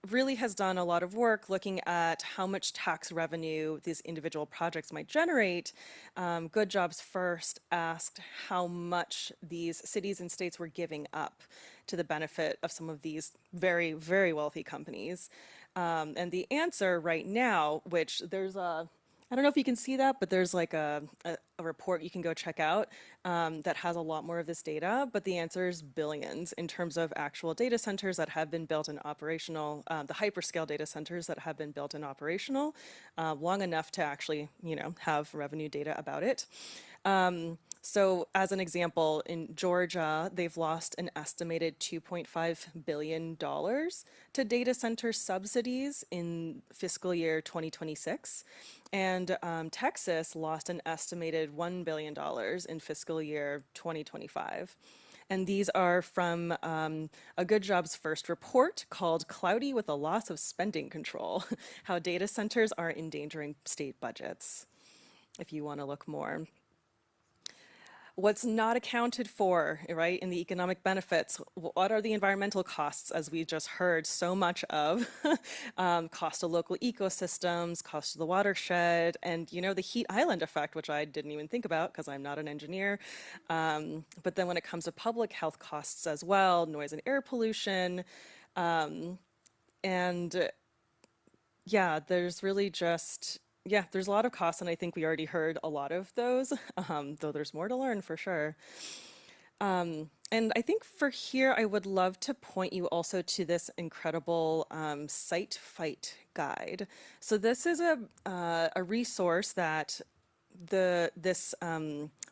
really has done a lot of work looking at how much tax revenue these individual projects might generate. Good Jobs First asked how much these cities and states were giving up to the benefit of some of these very, very wealthy companies. And the answer right now, which there's I don't know if you can see that, but there's like a report you can go check out that has a lot more of this data. But the answer is billions in terms of actual data centers that have been built and operational, the hyperscale data centers that have been built and operational long enough to actually, have revenue data about it. So as an example, in Georgia, they've lost an estimated $2.5 billion to data center subsidies in fiscal year 2026. And Texas lost an estimated $1 billion in fiscal year 2025. And these are from a Good Jobs First report called Cloudy with a Loss of Spending Control, How Data Centers Are Endangering State Budgets, if you want to look more. What's not accounted for, right, in the economic benefits? What are the environmental costs, as we just heard so much of? Cost to local ecosystems, cost to the watershed, and, the heat island effect, which I didn't even think about because I'm not an engineer. But then when it comes to public health costs as well, noise and air pollution, and yeah, there's really just, there's a lot of costs, and I think we already heard a lot of those, though there's more to learn for sure. And I think for here, I would love to point you also to this incredible Site Fight guide. So this is a resource that this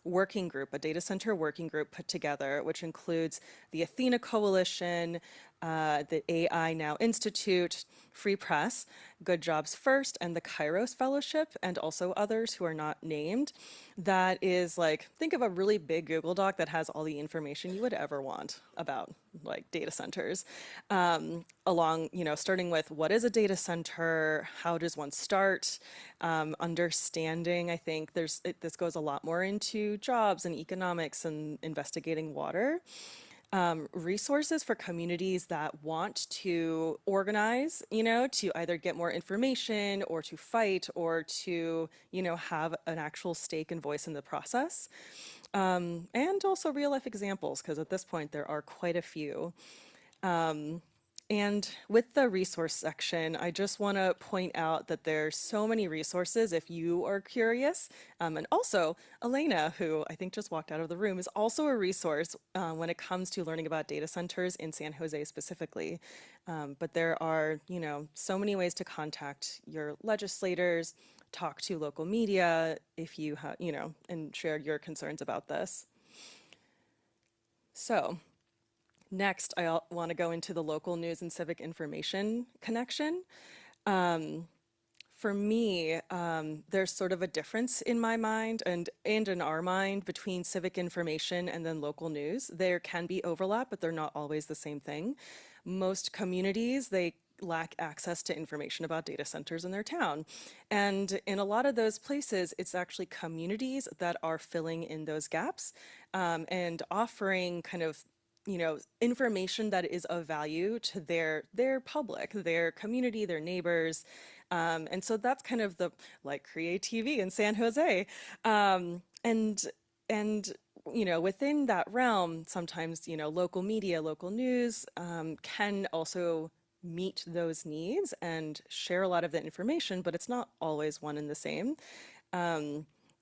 working group, a data center working group put together, which includes the Athena Coalition, the AI Now Institute, Free Press, Good Jobs First, and the Kairos Fellowship, and also others who are not named. That is like, think of a really big Google Doc that has all the information you would ever want about like data centers. Along, starting with what is a data center, how does one start, understanding, I think this goes a lot more into jobs and economics and investigating water. Resources for communities that want to organize, to either get more information or to fight or to, have an actual stake and voice in the process. And also real life examples, because at this point there are quite a few. And with the resource section, I just want to point out that there's so many resources if you are curious. And also, Ellina, who I think just walked out of the room, is also a resource when it comes to learning about data centers in San Jose specifically. But there are, so many ways to contact your legislators, talk to local media if you have, and share your concerns about this. So next, I want to go into the local news and civic information connection. For me, there's sort of a difference in my mind and in our mind between civic information and then local news. There can be overlap, but they're not always the same thing. Most communities, they lack access to information about data centers in their town. And in a lot of those places, it's actually communities that are filling in those gaps and offering kind of information that is of value to their public, their community, their neighbors. And so that's kind of the like CreaTV in San Jose. And within that realm, sometimes, local media, local news can also meet those needs and share a lot of the information, but it's not always one and the same.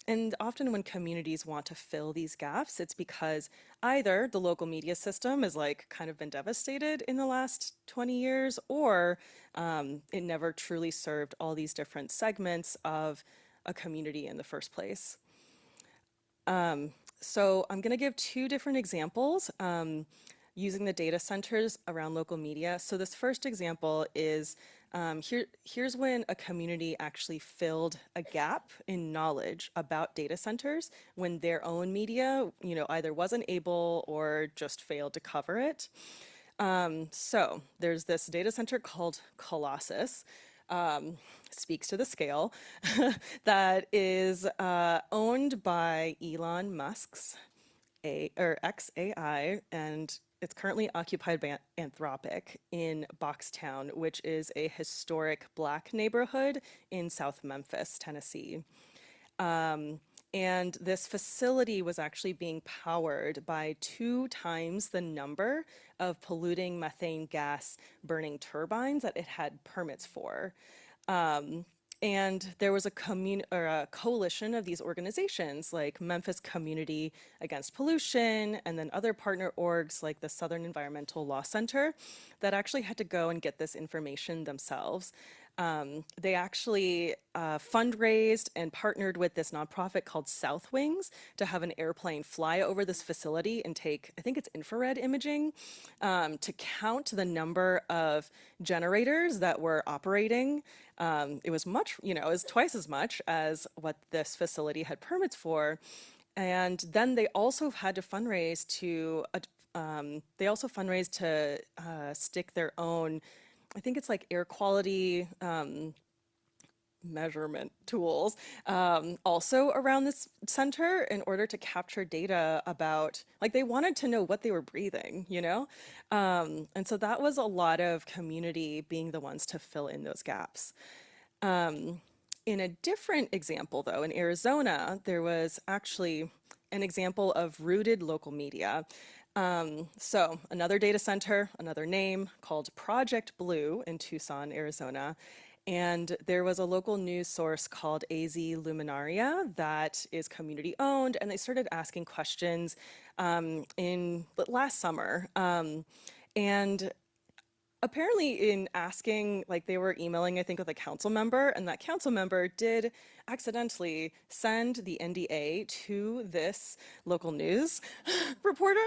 And often when communities want to fill these gaps, it's because either the local media system is like kind of been devastated in the last 20 years, or it never truly served all these different segments of a community in the first place. So I'm going to give two different examples using the data centers around local media. So this first example is Here's when a community actually filled a gap in knowledge about data centers when their own media, either wasn't able or just failed to cover it. So there's this data center called Colossus, speaks to the scale, that is owned by Elon Musk's XAI, and it's currently occupied by Anthropic in Boxtown, which is a historic Black neighborhood in South Memphis, Tennessee. And this facility was actually being powered by 2 times the number of polluting methane gas burning turbines that it had permits for. And there was a coalition of these organizations like Memphis Community Against Pollution and then other partner orgs like the Southern Environmental Law Center that actually had to go and get this information themselves. They actually fundraised and partnered with this nonprofit called South Wings to have an airplane fly over this facility and take, I think it's infrared imaging, to count the number of generators that were operating. It was it was twice as much as what this facility had permits for. And then they also had to fundraise to stick their own, I think it's like air quality measurement tools also around this center in order to capture data about, like, they wanted to know what they were breathing, and so that was a lot of community being the ones to fill in those gaps. In a different example, though, in Arizona, there was actually an example of rooted local media. So another data center, another name, called Project Blue in Tucson, Arizona. And there was a local news source called AZ Luminaria that is community owned, and they started asking questions last summer. And apparently in asking, like, they were emailing, I think, with a council member, and that council member did accidentally send the NDA to this local news reporter.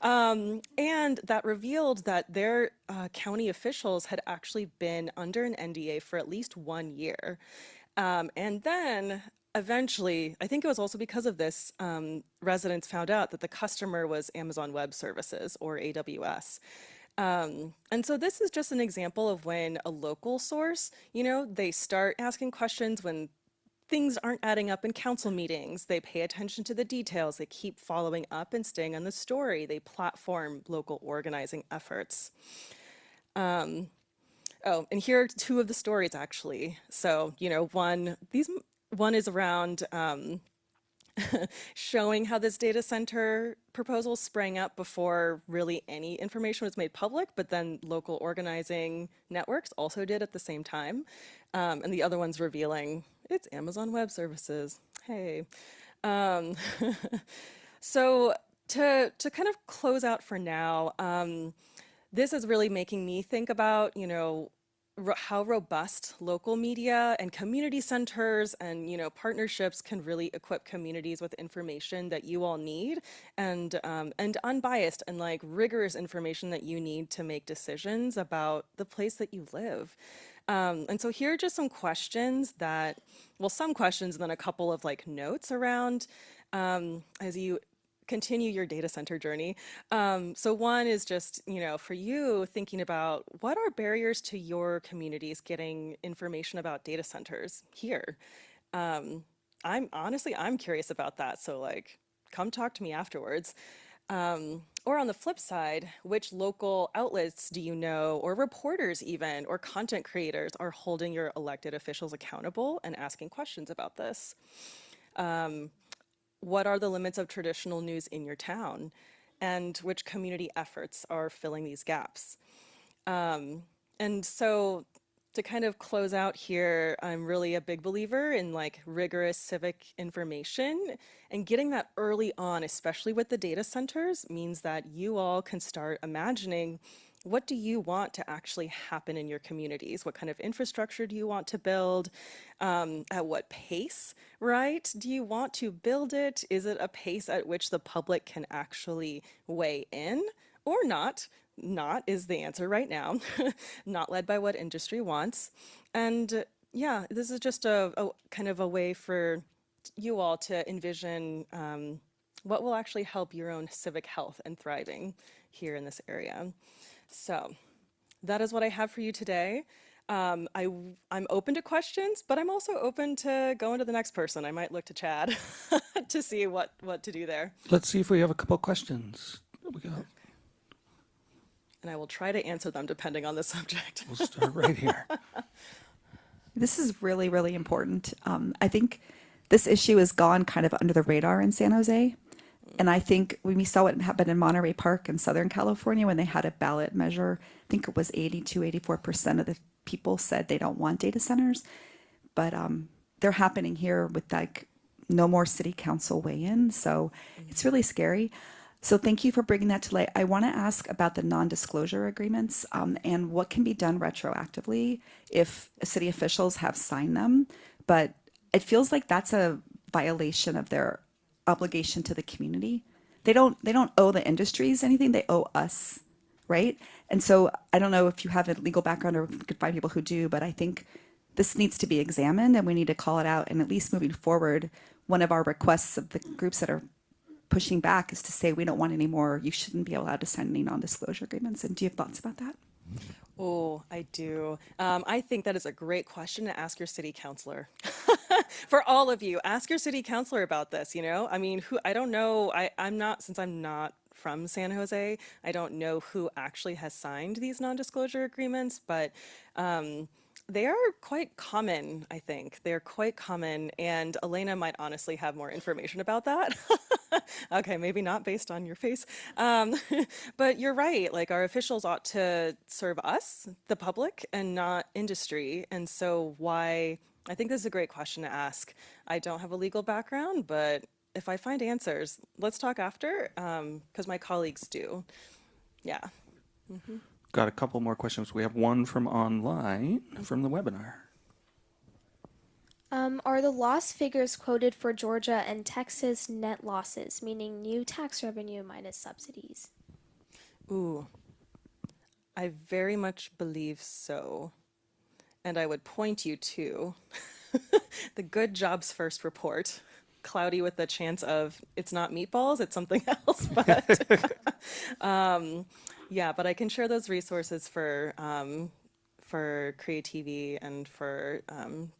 And that revealed that their county officials had actually been under an NDA for at least 1 year. And then eventually, I think it was also because of this, residents found out that the customer was Amazon Web Services, or AWS. And so this is just an example of when a local source, they start asking questions when things aren't adding up in council meetings. They pay attention to the details. They keep following up and staying on the story. They platform local organizing efforts. Oh, and here are 2 of the stories, actually. So, one is around showing how this data center proposal sprang up before really any information was made public, but then local organizing networks also did at the same time. And the other one's revealing it's Amazon Web Services. Hey. So to kind of close out for now, this is really making me think about, how robust local media and community centers and partnerships can really equip communities with information that you all need, and unbiased and like rigorous information that you need to make decisions about the place that you live. And so here are just some questions some questions and then a couple of like notes around as you continue your data center journey. So one is just, for you thinking about what are barriers to your communities getting information about data centers here. I'm curious about that. So like, come talk to me afterwards. Or on the flip side, which local outlets do you know, or reporters even, or content creators are holding your elected officials accountable and asking questions about this? What are the limits of traditional news in your town, and which community efforts are filling these gaps? And so to kind of close out here, I'm really a big believer in like rigorous civic information, and getting that early on, especially with the data centers, means that you all can start imagining, what do you want to actually happen in your communities? What kind of infrastructure do you want to build? At what pace, right? Do you want to build it? Is it a pace at which the public can actually weigh in or not? not is the answer right now, not led by what industry wants. And yeah, this is just a kind of a way for you all to envision what will actually help your own civic health and thriving here in this area. So that is what I have for you today. I'm open to questions, but I'm also open to going to the next person. I might look to Chad to see what to do there. Let's see if we have a couple questions. We got. And I will try to answer them depending on the subject. We'll start right here. This is really, really important. I think this issue has gone kind of under the radar in San Jose. And I think when we saw what happened in Monterey Park in Southern California when they had a ballot measure, I think it was 84% of the people said they don't want data centers. But they're happening here with like no more city council weigh-in. So it's really scary. So thank you for bringing that to light. I want to ask about the non-disclosure agreements and what can be done retroactively if city officials have signed them. But it feels like that's a violation of their obligation to the community. They don't owe the industries anything. They owe us, right? And so I don't know if you have a legal background or if you could find people who do, but I think this needs to be examined and we need to call it out. And at least moving forward, one of our requests of the groups that are pushing back is to say we don't want any more. You shouldn't be allowed to sign any non-disclosure agreements. And do you have thoughts about that? Oh, I do. I think that is a great question to ask your city councilor. For all of you, ask your city councilor about this. I mean, I don't know. Since I'm not from San Jose, I don't know who actually has signed these non-disclosure agreements, but they are quite common, I think. They're quite common, and Ellina might honestly have more information about that. Okay, maybe not based on your face. But you're right, like our officials ought to serve us, the public, and not industry. And so I think this is a great question to ask. I don't have a legal background, but if I find answers, let's talk after, because my colleagues do. Yeah. Mm-hmm. Got a couple more questions. We have one from online, from the webinar. Are the loss figures quoted for Georgia and Texas net losses, meaning new tax revenue minus subsidies? Ooh, I very much believe so. And I would point you to the Good Jobs First report, cloudy with the chance of it's not meatballs, it's something else. But yeah, but I can share those resources for CreaTV and for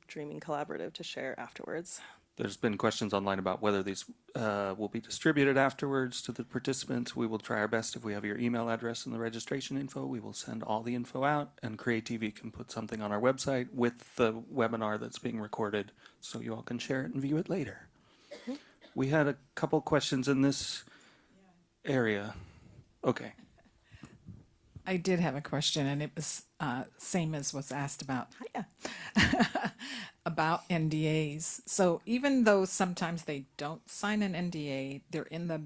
Dreaming Collaborative to share afterwards. There's been questions online about whether these will be distributed afterwards to the participants. We will try our best. If we have your email address in the registration info, we will send all the info out, and CreaTV can put something on our website with the webinar that's being recorded so you all can share it and view it later. Mm-hmm. We had a couple questions in this area. Okay. I did have a question, and it was same as was asked about about NDAs. So even though sometimes they don't sign an NDA, they're in the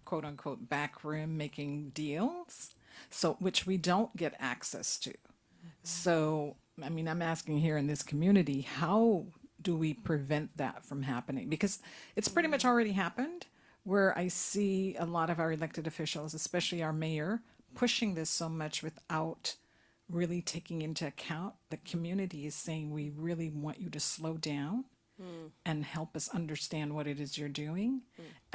quote unquote back room making deals, so which we don't get access to. So I mean, I'm asking here in this community, how do we prevent that from happening? Because it's pretty much already happened, where I see a lot of our elected officials, especially our mayor, pushing this so much without really taking into account the community is saying we really want you to slow down and help us understand what it is you're doing,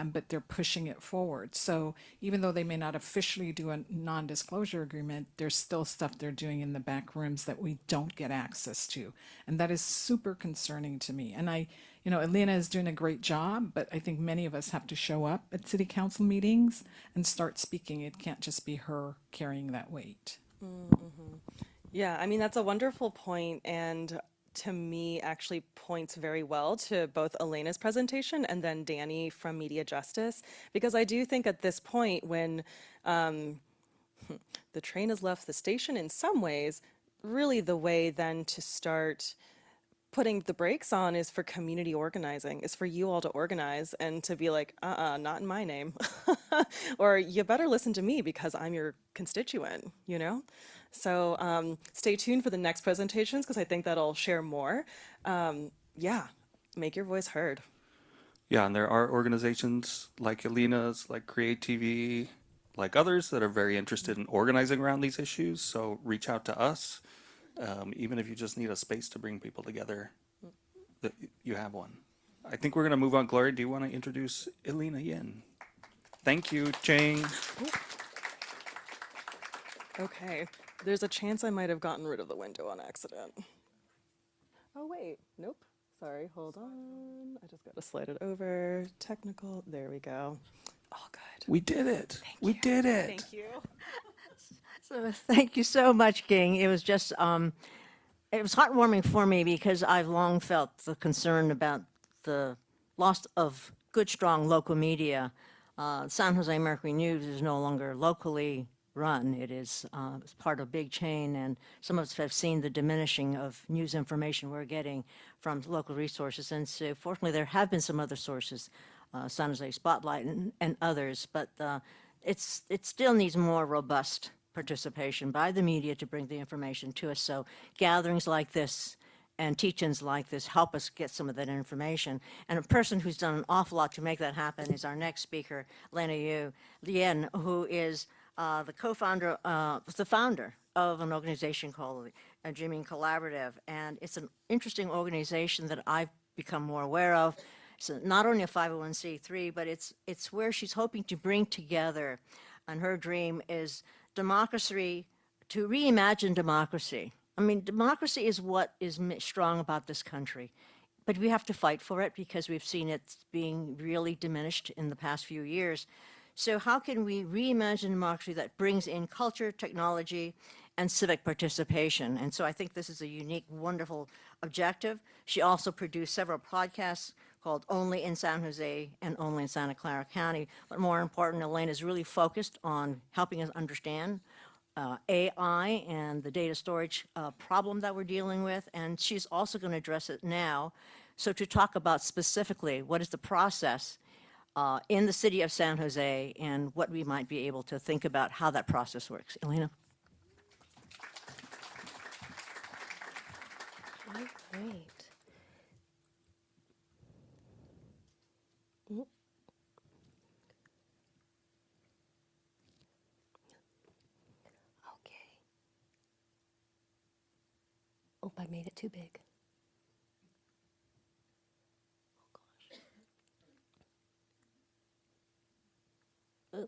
but they're pushing it forward. So even though they may not officially do a non-disclosure agreement, there's still stuff they're doing in the back rooms that we don't get access to, and that is super concerning to me. And Ellina is doing a great job, but I think many of us have to show up at city council meetings and start speaking. It can't just be her carrying that weight. Mm-hmm. Yeah, I mean, that's a wonderful point, and to me actually points very well to both Elena's presentation and then Danny from Media Justice, because I do think at this point when the train has left the station in some ways, really the way then to start putting the brakes on is for community organizing, is for you all to organize and to be like, not in my name. Or you better listen to me because I'm your constituent, So stay tuned for the next presentations because I think that'll share more. Yeah, make your voice heard. Yeah, and there are organizations like Ellina's, like CreaTV, like others that are very interested in organizing around these issues. So reach out to us, even if you just need a space to bring people together. That you have one. I think we're going to move on. Gloria, do you want to introduce Ellina Yin? Thank you, Qing. Okay, there's a chance I might have gotten rid of the window on accident. Oh, wait, nope. Sorry, hold on. I just got to slide it over. Technical, there we go. All good. We did it. We did it. Thank you. So thank you so much, King. It was just, it was heartwarming for me because I've long felt the concern about the loss of good, strong local media. San Jose Mercury News is no longer locally run. It is it's part of a big chain, and some of us have seen the diminishing of news information we're getting from local resources. And so, fortunately, there have been some other sources, San Jose Spotlight and others, but it still needs more robust participation by the media to bring the information to us. So gatherings like this and teach-ins like this help us get some of that information. And a person who's done an awful lot to make that happen is our next speaker, Ellina Yin, who is the founder of an organization called the Dreaming Collaborative. And it's an interesting organization that I've become more aware of. It's not only a 501c3, but it's where she's hoping to bring together, and her dream is democracy, to reimagine democracy. I mean, democracy is what is strong about this country, but we have to fight for it because we've seen it being really diminished in the past few years. So how can we reimagine democracy that brings in culture, technology, and civic participation? And so I think this is a unique, wonderful objective. She also produced several podcasts called Only in San Jose and Only in Santa Clara County. But more important, Ellina is really focused on helping us understand AI and the data storage problem that we're dealing with. And she's also going to address it now. So to talk about specifically what is the process in the city of San Jose and what we might be able to think about how that process works. Ellina. Great. Okay. Oh, I made it too big. Oh, gosh. Oh.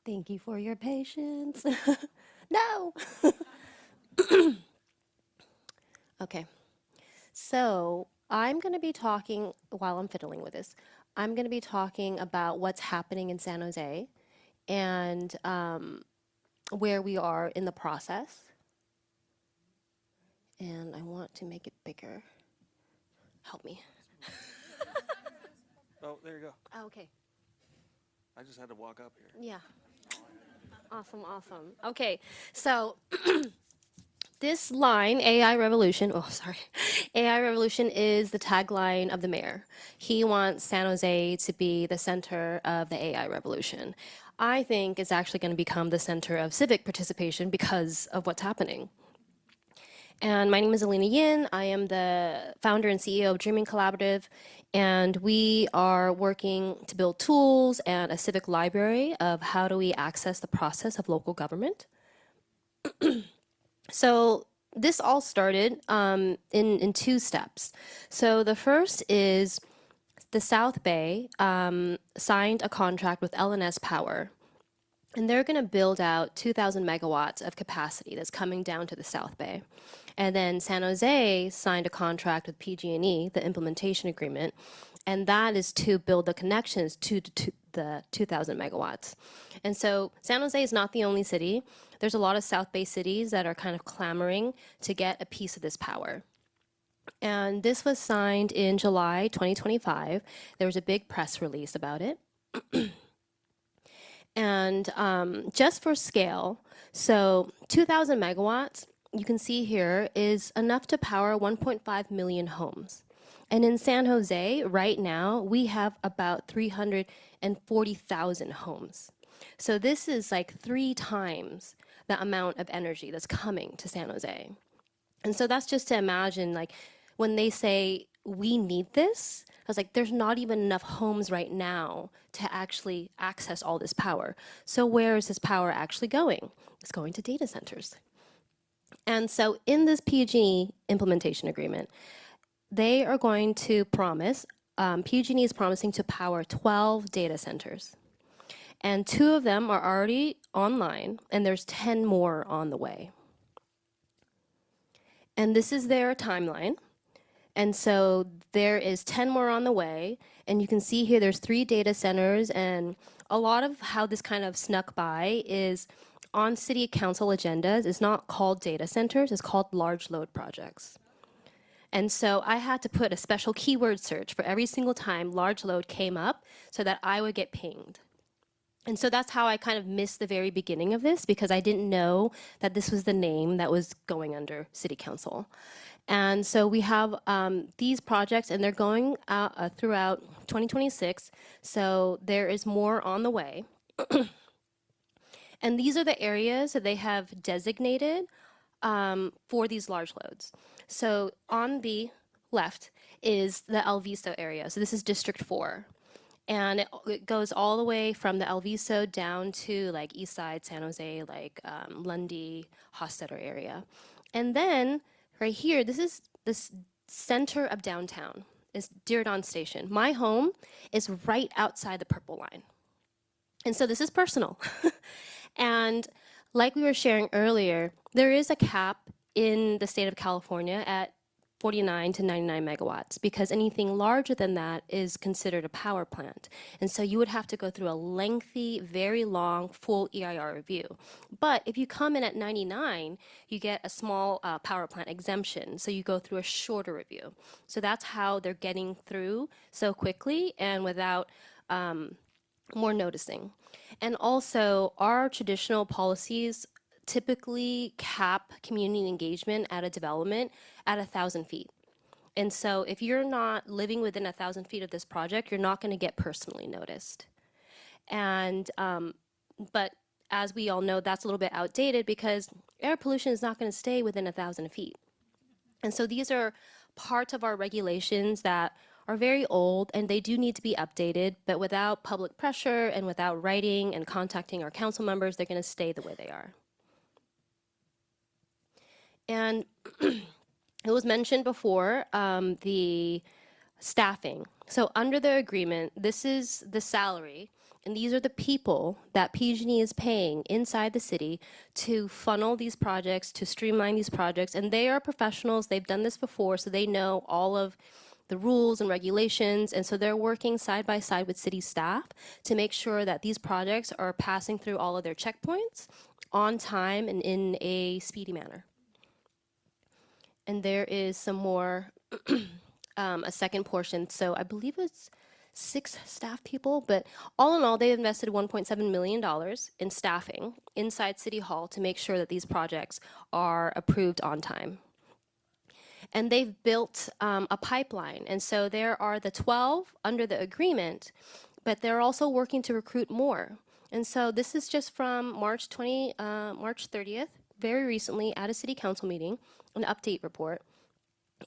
Thank you for your patience. No! Okay. So I'm going to be talking, while I'm fiddling with this, I'm going to be talking about what's happening in San Jose and where we are in the process. And I want to make it bigger. Help me. Oh, there you go. Oh, okay. I just had to walk up here. Yeah. Awesome, awesome. Okay, so this line, AI Revolution, AI Revolution is the tagline of the mayor. He wants San Jose to be the center of the AI revolution. I think it's actually going to become the center of civic participation because of what's happening. And my name is Ellina Yin. I am the founder and CEO of Dreaming Collaborative, and we are working to build tools and a civic library of how do we access the process of local government. So this all started in two steps. So the first is the South Bay signed a contract with LNS Power, and they're going to build out 2,000 megawatts of capacity that's coming down to the South Bay. And then San Jose signed a contract with PG&E, the implementation agreement, and that is to build the connections to the 2,000 megawatts. And so San Jose is not the only city. There's a lot of South Bay cities that are kind of clamoring to get a piece of this power. And this was signed in July 2025. There was a big press release about it. And just for scale, so 2,000 megawatts, you can see here, is enough to power 1.5 million homes. And in San Jose, right now, we have about 340,000 homes. So this is like 3 times the amount of energy that's coming to San Jose. And so that's just to imagine, like, when they say we need this. I was like, there's not even enough homes right now to actually access all this power. So where is this power actually going? It's going to data centers. And so in this PG implementation agreement, they are going to promise, PG&E is promising to power 12 data centers. And 2 of them are already online, and there's 10 more on the way. And this is their timeline. And so there is 10 more on the way. And you can see here there's 3 data centers. And a lot of how this kind of snuck by is on city council agendas. It's not called data centers, it's called large load projects. And so I had to put a special keyword search for every single time large load came up so that I would get pinged. And so that's how I kind of missed the very beginning of this, because I didn't know that this was the name that was going under city council. And so we have these projects, and they're going throughout 2026. So there is more on the way. And these are the areas that they have designated for these large loads. So on the left is the El Viso area. So this is District 4. And it goes all the way from the El Viso down to like East Side, San Jose, like Lundy, Hostetler area. And then right here, this is this center of downtown, is Diridon Station. My home is right outside the purple line. And so this is personal. And like we were sharing earlier, there is a cap in the state of California at 49 to 99 megawatts, because anything larger than that is considered a power plant. And so you would have to go through a lengthy, very long, full EIR review. But if you come in at 99, you get a small power plant exemption. So you go through a shorter review. So that's how they're getting through so quickly and without more noticing. And also, our traditional policies typically cap community engagement at a development at 1,000 feet. And so if you're not living within 1,000 feet of this project, you're not going to get personally noticed. And but as we all know, that's a little bit outdated, because air pollution is not going to stay within 1,000 feet. And so these are parts of our regulations that are very old, and they do need to be updated, but without public pressure and without writing and contacting our council members, they're going to stay the way they are. And it was mentioned before, the staffing. So under the agreement, this is the salary, and these are the people that PG&E is paying inside the city to funnel these projects, to streamline these projects. And they are professionals. They've done this before, so they know all of the rules and regulations. And so they're working side by side with city staff to make sure that these projects are passing through all of their checkpoints on time and in a speedy manner. And there is some more, a second portion. So I believe it's 6 staff people, but all in all, they invested $1.7 million in staffing inside City Hall to make sure that these projects are approved on time. And they've built a pipeline. And so there are the 12 under the agreement, but they're also working to recruit more. And so this is just from March 30th, very recently at a city council meeting, an update report.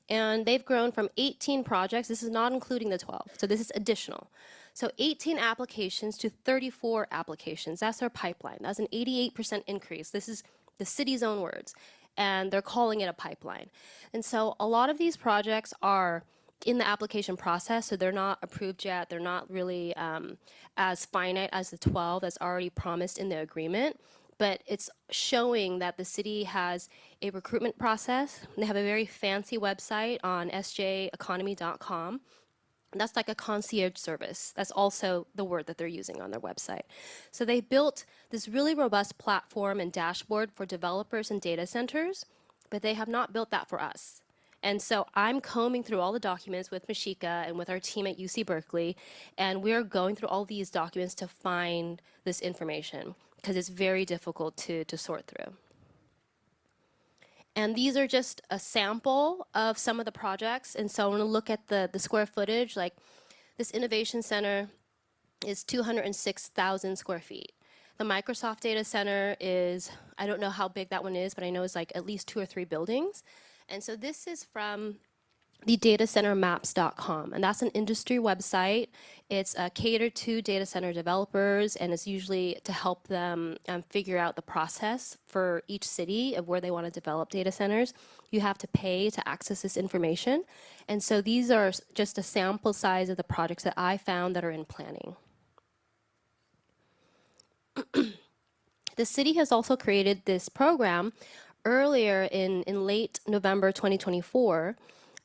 And they've grown from 18 projects, this is not including the 12, so this is additional. So 18 applications to 34 applications, that's their pipeline. That's an 88% increase. This is the city's own words, and they're calling it a pipeline. And so a lot of these projects are in the application process, so they're not approved yet. They're not really as finite as the 12 that's already promised in the agreement. But it's showing that the city has a recruitment process. They have a very fancy website on sjeconomy.com. That's like a concierge service. That's also the word that they're using on their website. So they built this really robust platform and dashboard for developers and data centers, but they have not built that for us. And so I'm combing through all the documents with Masheika and with our team at UC Berkeley, and we're going through all these documents to find this information, because it's very difficult to sort through. And these are just a sample of some of the projects. And so I want to look at the square footage. Like this innovation center is 206,000 square feet. The Microsoft data center is, I don't know how big that one is, but I know it's like at least 2 or 3 buildings. And so this is from the datacentermaps.com, and that's an industry website. It's catered to data center developers, and it's usually to help them figure out the process for each city of where they want to develop data centers. You have to pay to access this information, and so these are just a sample size of the projects that I found that are in planning. The city has also created this program earlier in late November 2024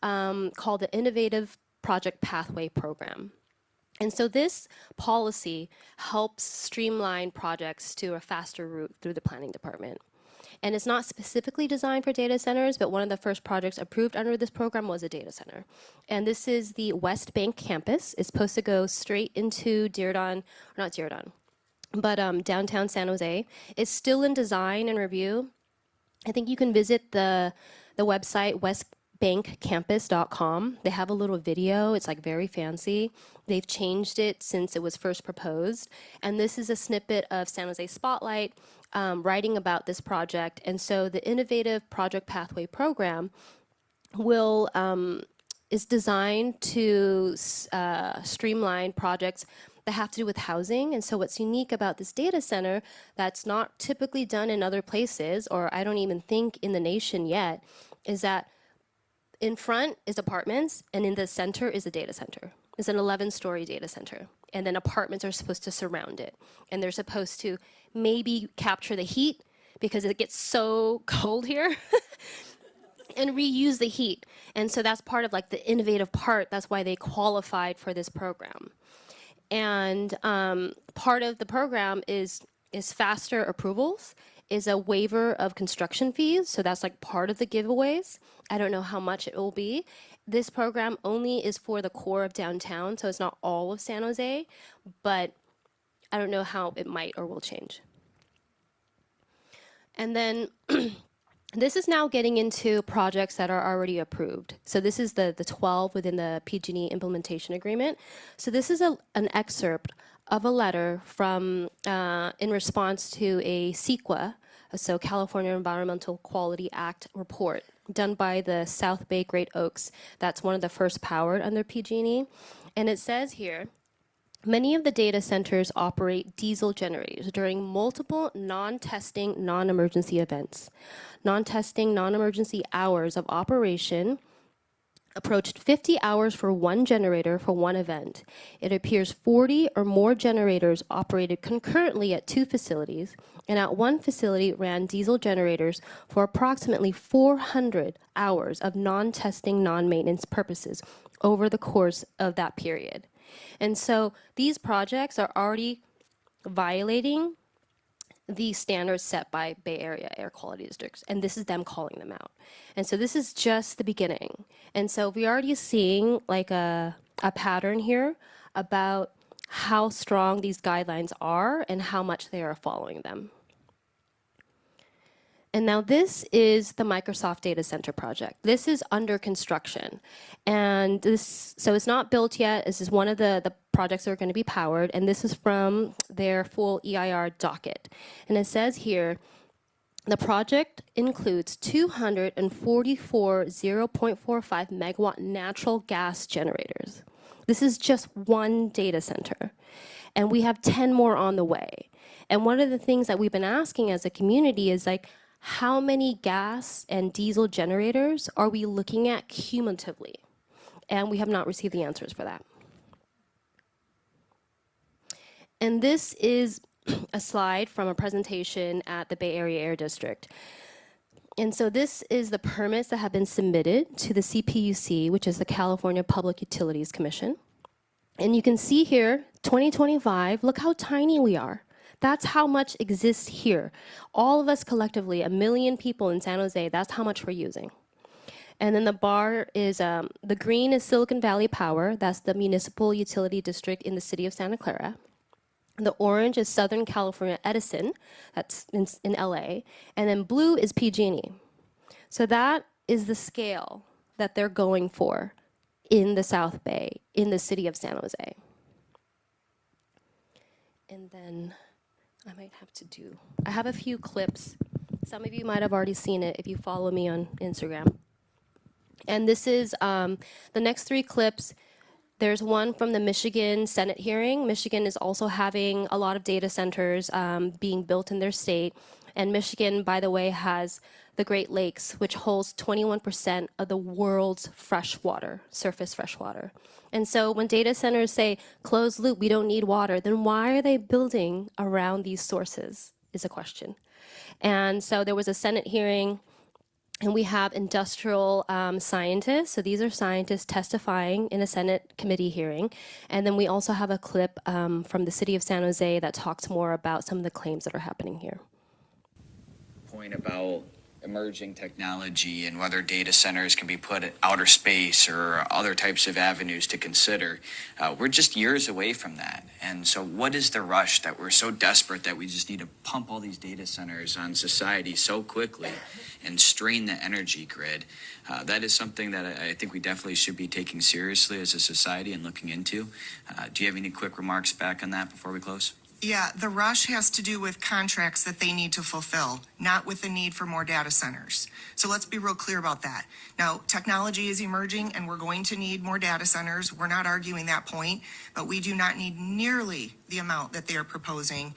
called the Innovative Project Pathway Program. And so this policy helps streamline projects to a faster route through the planning department. And it's not specifically designed for data centers, but one of the first projects approved under this program was a data center. And this is the West Bank campus. It's supposed to go straight into downtown San Jose. It's still in design and review. I think you can visit the website westbankcampus.com. They have a little video. It's like very fancy. They've changed it since it was first proposed. And this is a snippet of San Jose Spotlight writing about this project. And so the Innovative Project Pathway Program is designed to streamline projects that have to do with housing. And so what's unique about this data center that's not typically done in other places, or I don't even think in the nation yet, is that in front is apartments, and in the center is a data center. It's an 11-story data center. And then apartments are supposed to surround it. And they're supposed to maybe capture the heat because it gets so cold here. And reuse the heat. And so that's part of like the innovative part. That's why they qualified for this program. And part of the program is faster approvals, is a waiver of construction fees. So that's like part of the giveaways. I don't know how much it will be. This program only is for the core of downtown, so it's not all of San Jose, but I don't know how it might or will change. And then this is now getting into projects that are already approved. So this is the 12 within the PG&E implementation agreement. So this is an excerpt of a letter from in response to a CEQA, so California Environmental Quality Act report done by the South Bay Great Oaks. That's one of the first powered under PG&E. And it says here, many of the data centers operate diesel generators during multiple non-testing, non-emergency events. Non-testing, non-emergency hours of operation approached 50 hours for one generator for one event. It appears 40 or more generators operated concurrently at two facilities, and at one facility ran diesel generators for approximately 400 hours of non-testing, non-maintenance purposes over the course of that period. And so these projects are already violating the standards set by Bay Area air quality districts, and this is them calling them out. And so this is just the beginning. And so we're already seeing like a pattern here about how strong these guidelines are and how much they are following them. And now this is the Microsoft Data Center project. This is under construction. And so it's not built yet. This is one of the projects that are going to be powered. And this is from their full EIR docket. And it says here, the project includes 244 0.45 megawatt natural gas generators. This is just one data center. And we have 10 more on the way. And one of the things that we've been asking as a community is like, how many gas and diesel generators are we looking at cumulatively? And we have not received the answers for that. And this is a slide from a presentation at the Bay Area Air District. And so this is the permits that have been submitted to the CPUC, which is the California Public Utilities Commission. And you can see here, 2025, look how tiny we are. That's how much exists here. All of us collectively, 1 million people in San Jose, that's how much we're using. And then the bar is, the green is Silicon Valley Power. That's the municipal utility district in the city of Santa Clara. The orange is Southern California Edison. That's in LA. And then blue is PG&E. So that is the scale that they're going for in the South Bay, in the city of San Jose. And then I might have to I have a few clips. Some of you might have already seen it if you follow me on Instagram. And this is the next three clips. There's one from the Michigan Senate hearing. Michigan is also having a lot of data centers being built in their state. And Michigan, by the way, has the Great Lakes, which holds 21% of the world's fresh water, surface fresh water. And so when data centers say closed loop, we don't need water, then why are they building around these sources is a question. And so there was a Senate hearing. And we have industrial scientists. So these are scientists testifying in a Senate committee hearing. And then we also have a clip from the city of San Jose that talks more about some of the claims that are happening here. Point about emerging technology and whether data centers can be put at outer space or other types of avenues to consider. We're just years away from that. And so what is the rush that we're so desperate that we just need to pump all these data centers on society so quickly and strain the energy grid? That is something that I think we definitely should be taking seriously as a society and looking into. Do you have any quick remarks back on that before we close? Yeah, the rush has to do with contracts that they need to fulfill, not with the need for more data centers. So let's be real clear about that. Now, technology is emerging and we're going to need more data centers. We're not arguing that point, but we do not need nearly the amount that they are proposing.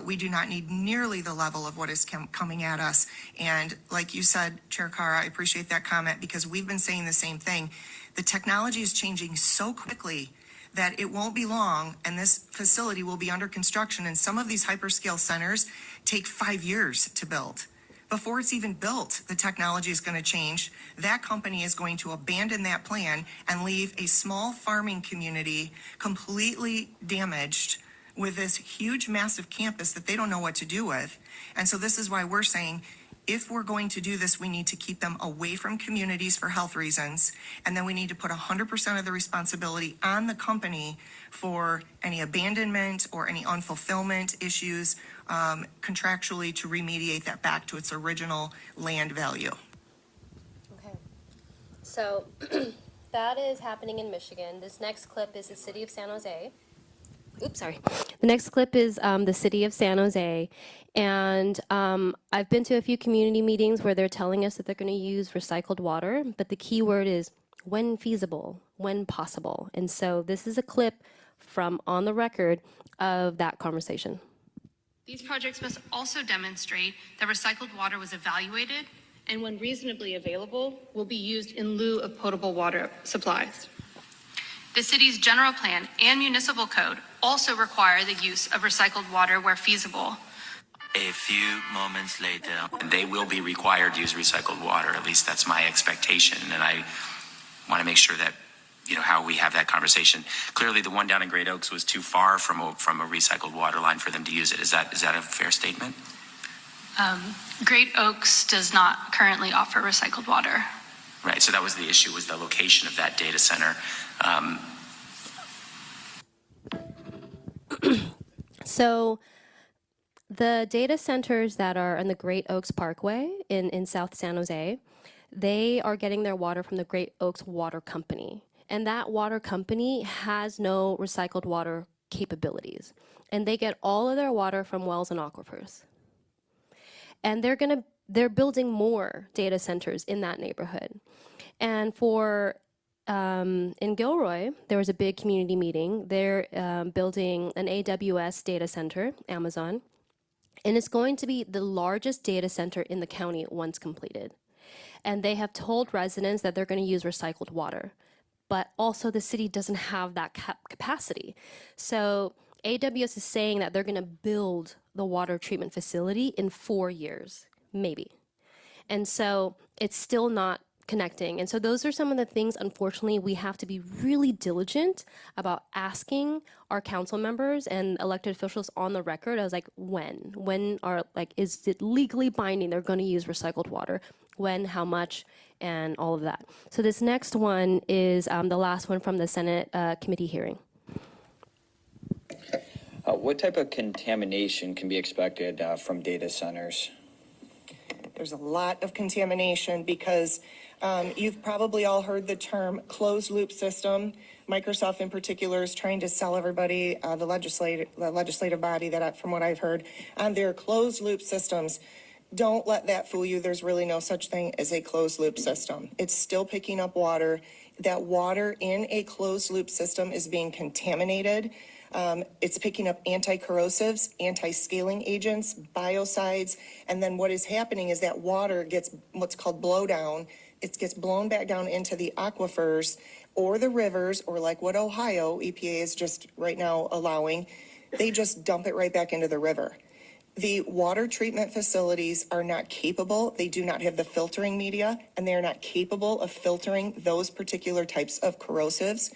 We do not need nearly the level of what is coming at us. And like you said, Chair Carr, I appreciate that comment because we've been saying the same thing. The technology is changing so quickly that it won't be long and this facility will be under construction, and some of these hyperscale centers take 5 years to build. Before it's even built, the technology is going to change. That company is going to abandon that plan and leave a small farming community completely damaged with this huge, massive campus that they don't know what to do with. And so this is why we're saying, if we're going to do this, we need to keep them away from communities for health reasons, and then we need to put 100% of the responsibility on the company for any abandonment or any unfulfillment issues contractually to remediate that back to its original land value. Okay. So that is happening in Michigan. This next clip is the city of San Jose. Oops, sorry. The next clip is the city of San Jose. And I've been to a few community meetings where they're telling us that they're going to use recycled water, but the key word is when feasible, when possible. And so this is a clip from on the record of that conversation. These projects must also demonstrate that recycled water was evaluated and when reasonably available will be used in lieu of potable water supplies. The city's general plan and municipal code also require the use of recycled water where feasible. A few moments later, they will be required to use recycled water. At least that's my expectation. And I want to make sure that, you know, how we have that conversation. Clearly, the one down in Great Oaks was too far from a recycled water line for them to use it. Is that a fair statement? Great Oaks does not currently offer recycled water. Right. So that was the issue, was the location of that data center. So the data centers that are in the Great Oaks Parkway in South San Jose, they are getting their water from the Great Oaks Water Company. And that water company has no recycled water capabilities. And they get all of their water from wells and aquifers. And they're building more data centers in that neighborhood. And for in Gilroy, there was a big community meeting. They're building an AWS data center, Amazon, and it's going to be the largest data center in the county once completed. And they have told residents that they're going to use recycled water, but also the city doesn't have that capacity. So AWS is saying that they're going to build the water treatment facility in 4 years, maybe. And so it's still not connecting. And so those are some of the things, unfortunately, we have to be really diligent about asking our council members and elected officials on the record. I was like, when are, like, is it legally binding they're going to use recycled water? When, how much, and all of that. So this next one is the last one from the Senate committee hearing. What type of contamination can be expected from data centers? There's a lot of contamination because you've probably all heard the term closed loop system. Microsoft in particular is trying to sell everybody, the legislative body, that from what I've heard, on their closed loop systems. don't let that fool you. There's really no such thing as a closed loop system. It's still picking up water. That water in a closed loop system is being contaminated. It's picking up anti-corrosives, anti-scaling agents, biocides, and then what is happening is that water gets what's called blowdown. It gets blown back down into the aquifers or the rivers, or like what Ohio EPA is just right now allowing, they just dump it right back into the river. The water treatment facilities are not capable. They do not have the filtering media, and they are not capable of filtering those particular types of corrosives.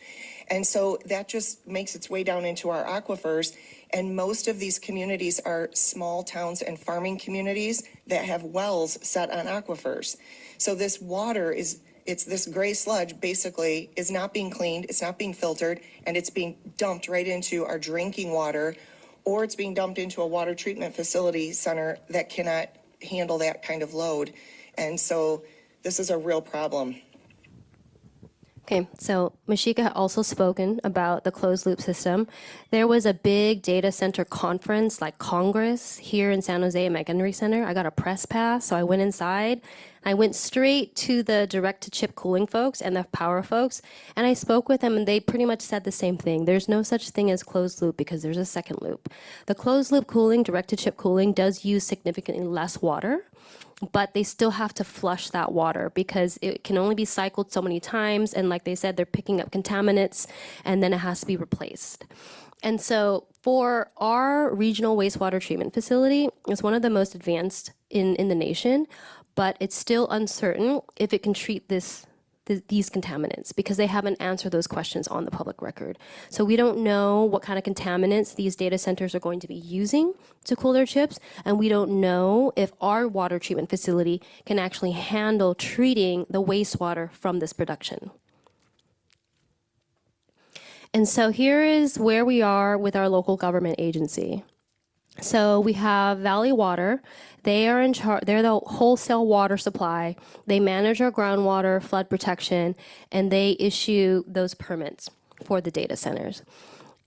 And so that just makes its way down into our aquifers. And most of these communities are small towns and farming communities that have wells set on aquifers. So this water it's this gray sludge basically is not being cleaned, it's not being filtered, and it's being dumped right into our drinking water, or it's being dumped into a water treatment facility center that cannot handle that kind of load. And so this is a real problem. Okay, so Masheika had also spoken about the closed loop system. There was a big data center conference, like Congress, here in San Jose at Montgomery Center. I got a press pass, so I went inside. I went straight to the direct-to-chip cooling folks and the power folks, and I spoke with them, and they pretty much said the same thing. There's no such thing as closed loop because there's a second loop. The closed loop cooling, direct-to-chip cooling, does use significantly less water, but they still have to flush that water because it can only be cycled so many times. And like they said, they're picking up contaminants and then it has to be replaced. And so for our regional wastewater treatment facility, it's one of the most advanced in the nation, but it's still uncertain if it can treat these contaminants because they haven't answered those questions on the public record. So we don't know what kind of contaminants these data centers are going to be using to cool their chips, and we don't know if our water treatment facility can actually handle treating the wastewater from this production. And so here is where we are with our local government agency. So we have Valley Water. They are in charge. They're the wholesale water supply. They manage our groundwater, flood protection, and they issue those permits for the data centers.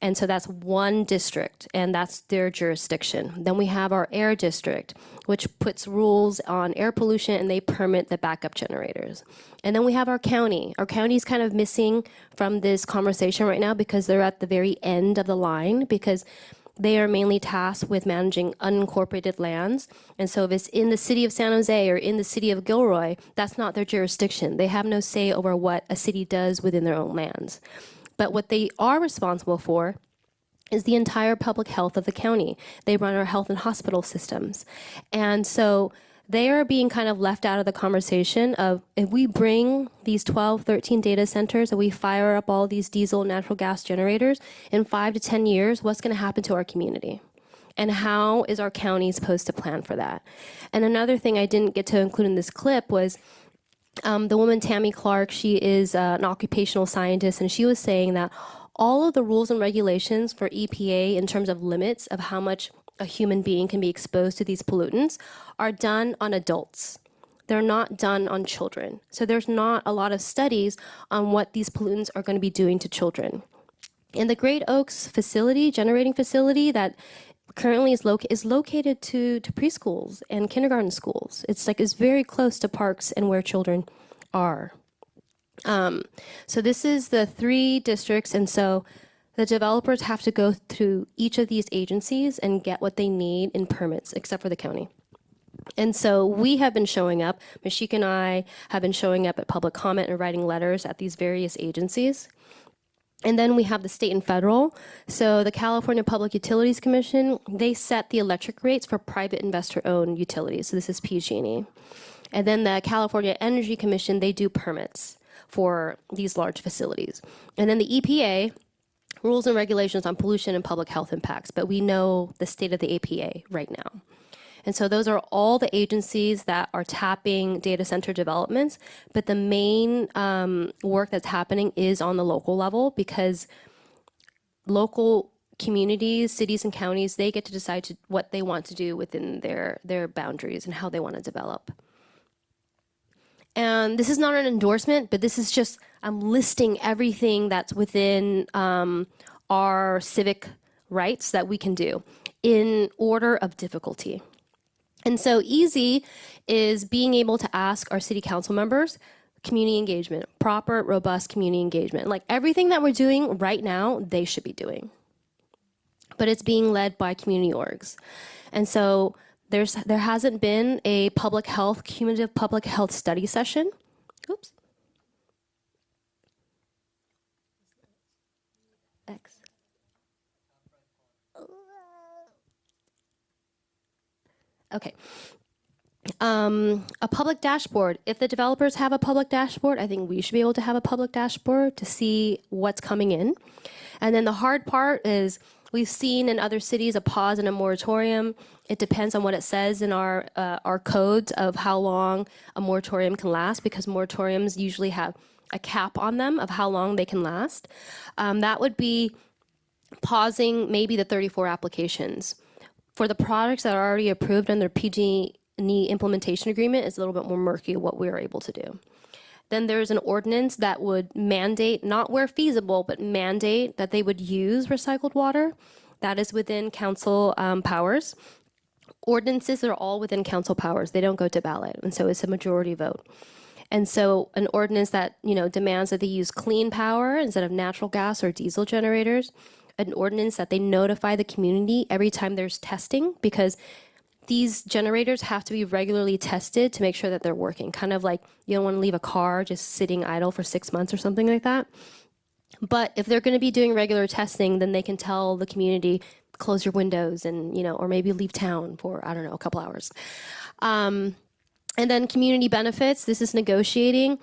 And so that's one district, and that's their jurisdiction. Then we have our air district, which puts rules on air pollution, and they permit the backup generators. And then we have our county. Our county is kind of missing from this conversation right now because they're at the very end of the line because they are mainly tasked with managing unincorporated lands. And so if it's in the city of San Jose or in the city of Gilroy, that's not their jurisdiction. They have no say over what a city does within their own lands. But what they are responsible for is the entire public health of the county. They run our health and hospital systems. And so they are being kind of left out of the conversation of if we bring these 12, 13 data centers and we fire up all these diesel and natural gas generators, in 5 to 10 years, what's going to happen to our community? And how is our county supposed to plan for that? And another thing I didn't get to include in this clip was the woman, Tammy Clark, she is an occupational scientist, and she was saying that all of the rules and regulations for EPA in terms of limits of how much a human being can be exposed to these pollutants are done on adults. They're not done on children. So there's not a lot of studies on what these pollutants are going to be doing to children. In the Great Oaks facility, generating facility that currently is located to preschools and kindergarten schools. It's very close to parks and where children are. So this is the 3 districts, and so the developers have to go through each of these agencies and get what they need in permits, except for the county. And so we have been showing up, Masheika and I have been showing up at public comment and writing letters at these various agencies. And then we have the state and federal. So the California Public Utilities Commission, they set the electric rates for private investor-owned utilities. So this is PG&E. And then the California Energy Commission, they do permits for these large facilities. And then the EPA, rules and regulations on pollution and public health impacts, but we know the state of the EPA right now. And so those are all the agencies that are tapping data center developments, but the main work that's happening is on the local level because local communities, cities and counties, they get to decide what they want to do within their boundaries and how they want to develop. And this is not an endorsement, but this is just, I'm listing everything that's within our civic rights that we can do in order of difficulty. And so easy is being able to ask our city council members, community engagement, proper, robust community engagement. Like everything that we're doing right now, they should be doing. But it's being led by community orgs. And so there hasn't been a cumulative public health study session. Oops. X. Okay. A public dashboard. If the developers have a public dashboard, I think we should be able to have a public dashboard to see what's coming in. And then the hard part is we've seen in other cities a pause and a moratorium. It depends on what it says in our codes of how long a moratorium can last, because moratoriums usually have a cap on them of how long they can last. That would be pausing maybe the 34 applications. For the products that are already approved under PG&E implementation agreement, it's a little bit more murky what we are able to do. Then there's an ordinance that would mandate, not where feasible, but mandate that they would use recycled water. That is within council powers. Ordinances are all within council powers. They don't go to ballot, and so it's a majority vote. And so an ordinance that demands that they use clean power instead of natural gas or diesel generators. An ordinance that they notify the community every time there's testing, because these generators have to be regularly tested to make sure that they're working. Kind of like you don't want to leave a car just sitting idle for 6 months or something like that. But if they're going to be doing regular testing, then they can tell the community, close your windows and, or maybe leave town for, I don't know, a couple hours. And then community benefits, this is negotiating.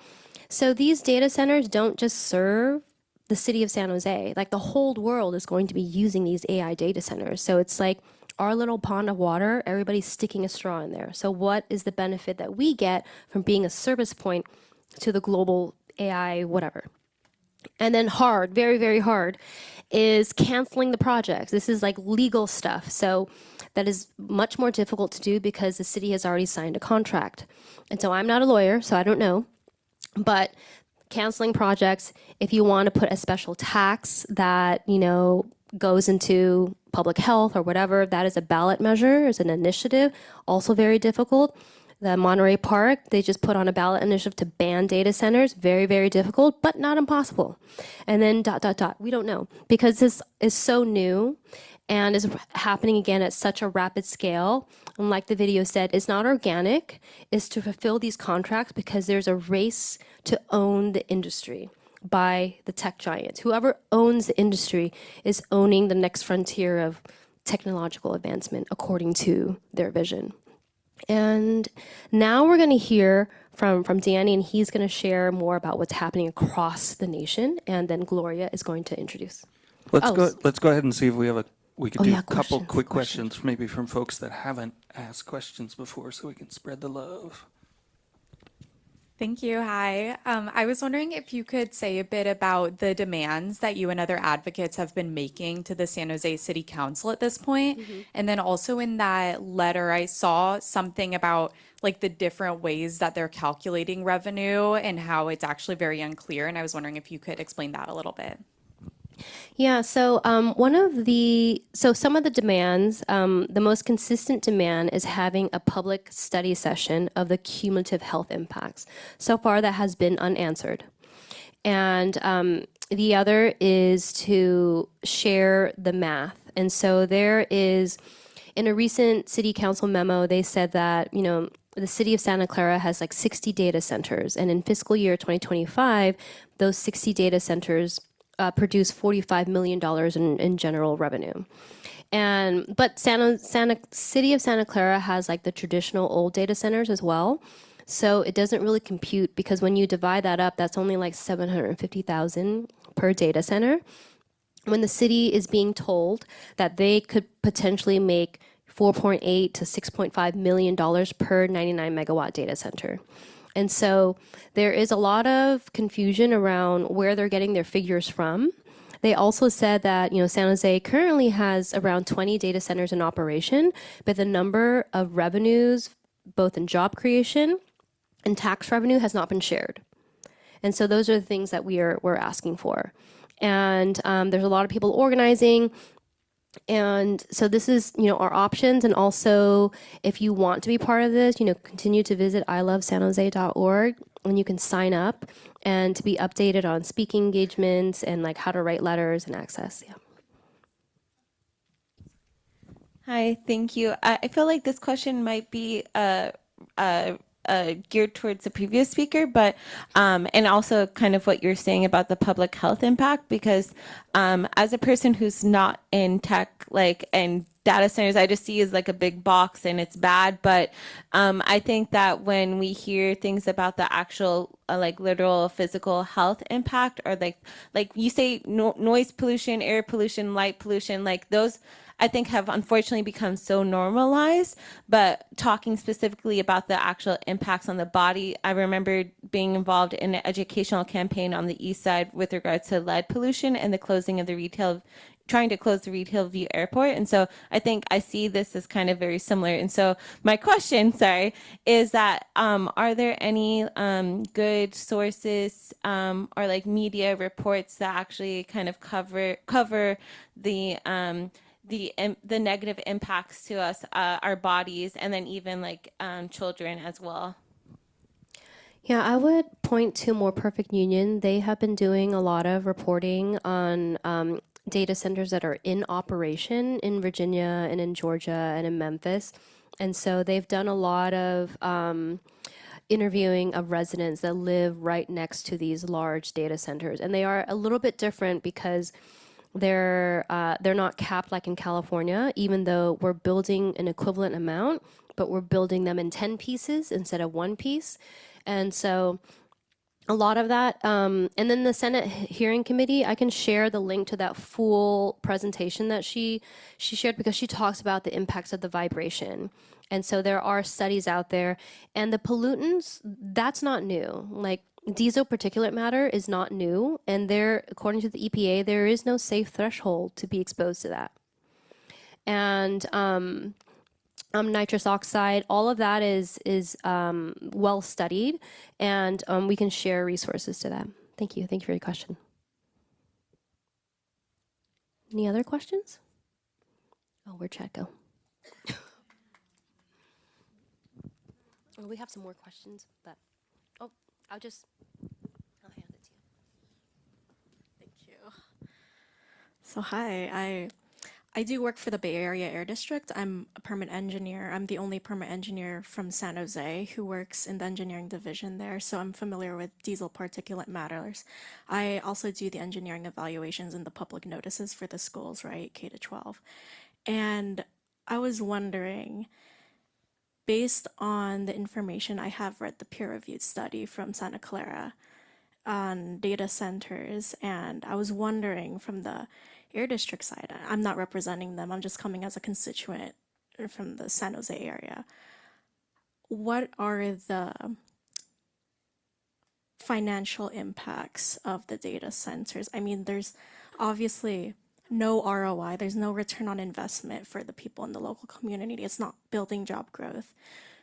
So these data centers don't just serve the city of San Jose. Like the whole world is going to be using these AI data centers. So it's like our little pond of water, everybody's sticking a straw in there. So what is the benefit that we get from being a service point to the global AI whatever? And then hard, very, very hard, is canceling the projects. This is like legal stuff. So that is much more difficult to do because the city has already signed a contract. And so I'm not a lawyer, so I don't know. But canceling projects, if you want to put a special tax that, goes into public health or whatever, that is a ballot measure, is an initiative, also very difficult. The Monterey Park, they just put on a ballot initiative to ban data centers. Very, very difficult, but not impossible. And then ... We don't know, because this is so new and is happening again at such a rapid scale. And like the video said, it's not organic. It's to fulfill these contracts because there's a race to own the industry by the tech giants. Whoever owns the industry is owning the next frontier of technological advancement according to their vision. And now we're going to hear from Danny, and he's going to share more about what's happening across the nation. And then Gloria is going to introduce. Let's go ahead and see if we could do a couple questions, quick questions, maybe from folks that haven't asked questions before, so we can spread the love. Thank you. Hi. I was wondering if you could say a bit about the demands that you and other advocates have been making to the San Jose City Council at this point. Mm-hmm. And then also in that letter, I saw something about like the different ways that they're calculating revenue and how it's actually very unclear. And I was wondering if you could explain that a little bit. Yeah, so some of the demands, the most consistent demand is having a public study session of the cumulative health impacts. So far, that has been unanswered. And the other is to share the math. And so there is, in a recent city council memo, they said that, the city of Santa Clara has like 60 data centers. And in fiscal year 2025, those 60 data centers produce $45 million in general revenue. But City of Santa Clara has like the traditional old data centers as well. So it doesn't really compute, because when you divide that up, that's only like $750,000 per data center. When the city is being told that they could potentially make $4.8 to $6.5 million per 99 megawatt data center. And so there is a lot of confusion around where they're getting their figures from. They also said that, San Jose currently has around 20 data centers in operation, but the number of revenues, both in job creation and tax revenue, has not been shared. And so those are the things that we're asking for. And there's a lot of people organizing. And so this is, our options. And also, if you want to be part of this, continue to visit ilovesanjose.org, and you can sign up and to be updated on speaking engagements and like how to write letters and access. Yeah. Hi, thank you. I feel like this question might be geared towards the previous speaker, but and also kind of what you're saying about the public health impact, because as a person who's not in tech, like, and data centers, I just see as like a big box and it's bad. But I think that when we hear things about the actual like literal physical health impact, or like you say noise pollution, air pollution, light pollution, like those I think have unfortunately become so normalized. But talking specifically about the actual impacts on the body, I remember being involved in an educational campaign on the east side with regards to lead pollution and the closing of the trying to close the Retail View Airport. And so I think I see this as kind of very similar. And so my question, is that are there any good sources or like media reports that actually kind of cover the negative impacts to us, our bodies, and then even like children as well? Yeah, I would point to More Perfect Union. They have been doing a lot of reporting on data centers that are in operation in Virginia and in Georgia and in Memphis. And so they've done a lot of interviewing of residents that live right next to these large data centers. And they are a little bit different because they're not capped like in California, even though we're building an equivalent amount, but we're building them in 10 pieces instead of one piece. And so a lot of that, and then the Senate hearing committee, I can share the link to that full presentation that she shared, because she talks about the impacts of the vibration. And so there are studies out there, and the pollutants, that's not new. Like diesel particulate matter is not new, and there, according to the EPA, there is no safe threshold to be exposed to that. And nitrous oxide, all of that is well studied, and we can share resources to that. Thank you. Thank you for your question. Any other questions? Oh, where'd Chad go? Well, we have some more questions, but I'll hand it to you. Thank you. So hi, I do work for the Bay Area Air District. I'm a permit engineer. I'm the only permit engineer from San Jose who works in the engineering division there, so I'm familiar with diesel particulate matters. I also do the engineering evaluations and the public notices for the schools, right, K to 12. And I was wondering, based on the information I have read, the peer-reviewed study from Santa Clara on data centers, and I was wondering from the Air District side, I'm not representing them, I'm just coming as a constituent from the San Jose area. What are the financial impacts of the data centers? I mean, there's obviously no ROI, there's no return on investment for the people in the local community. It's not building job growth.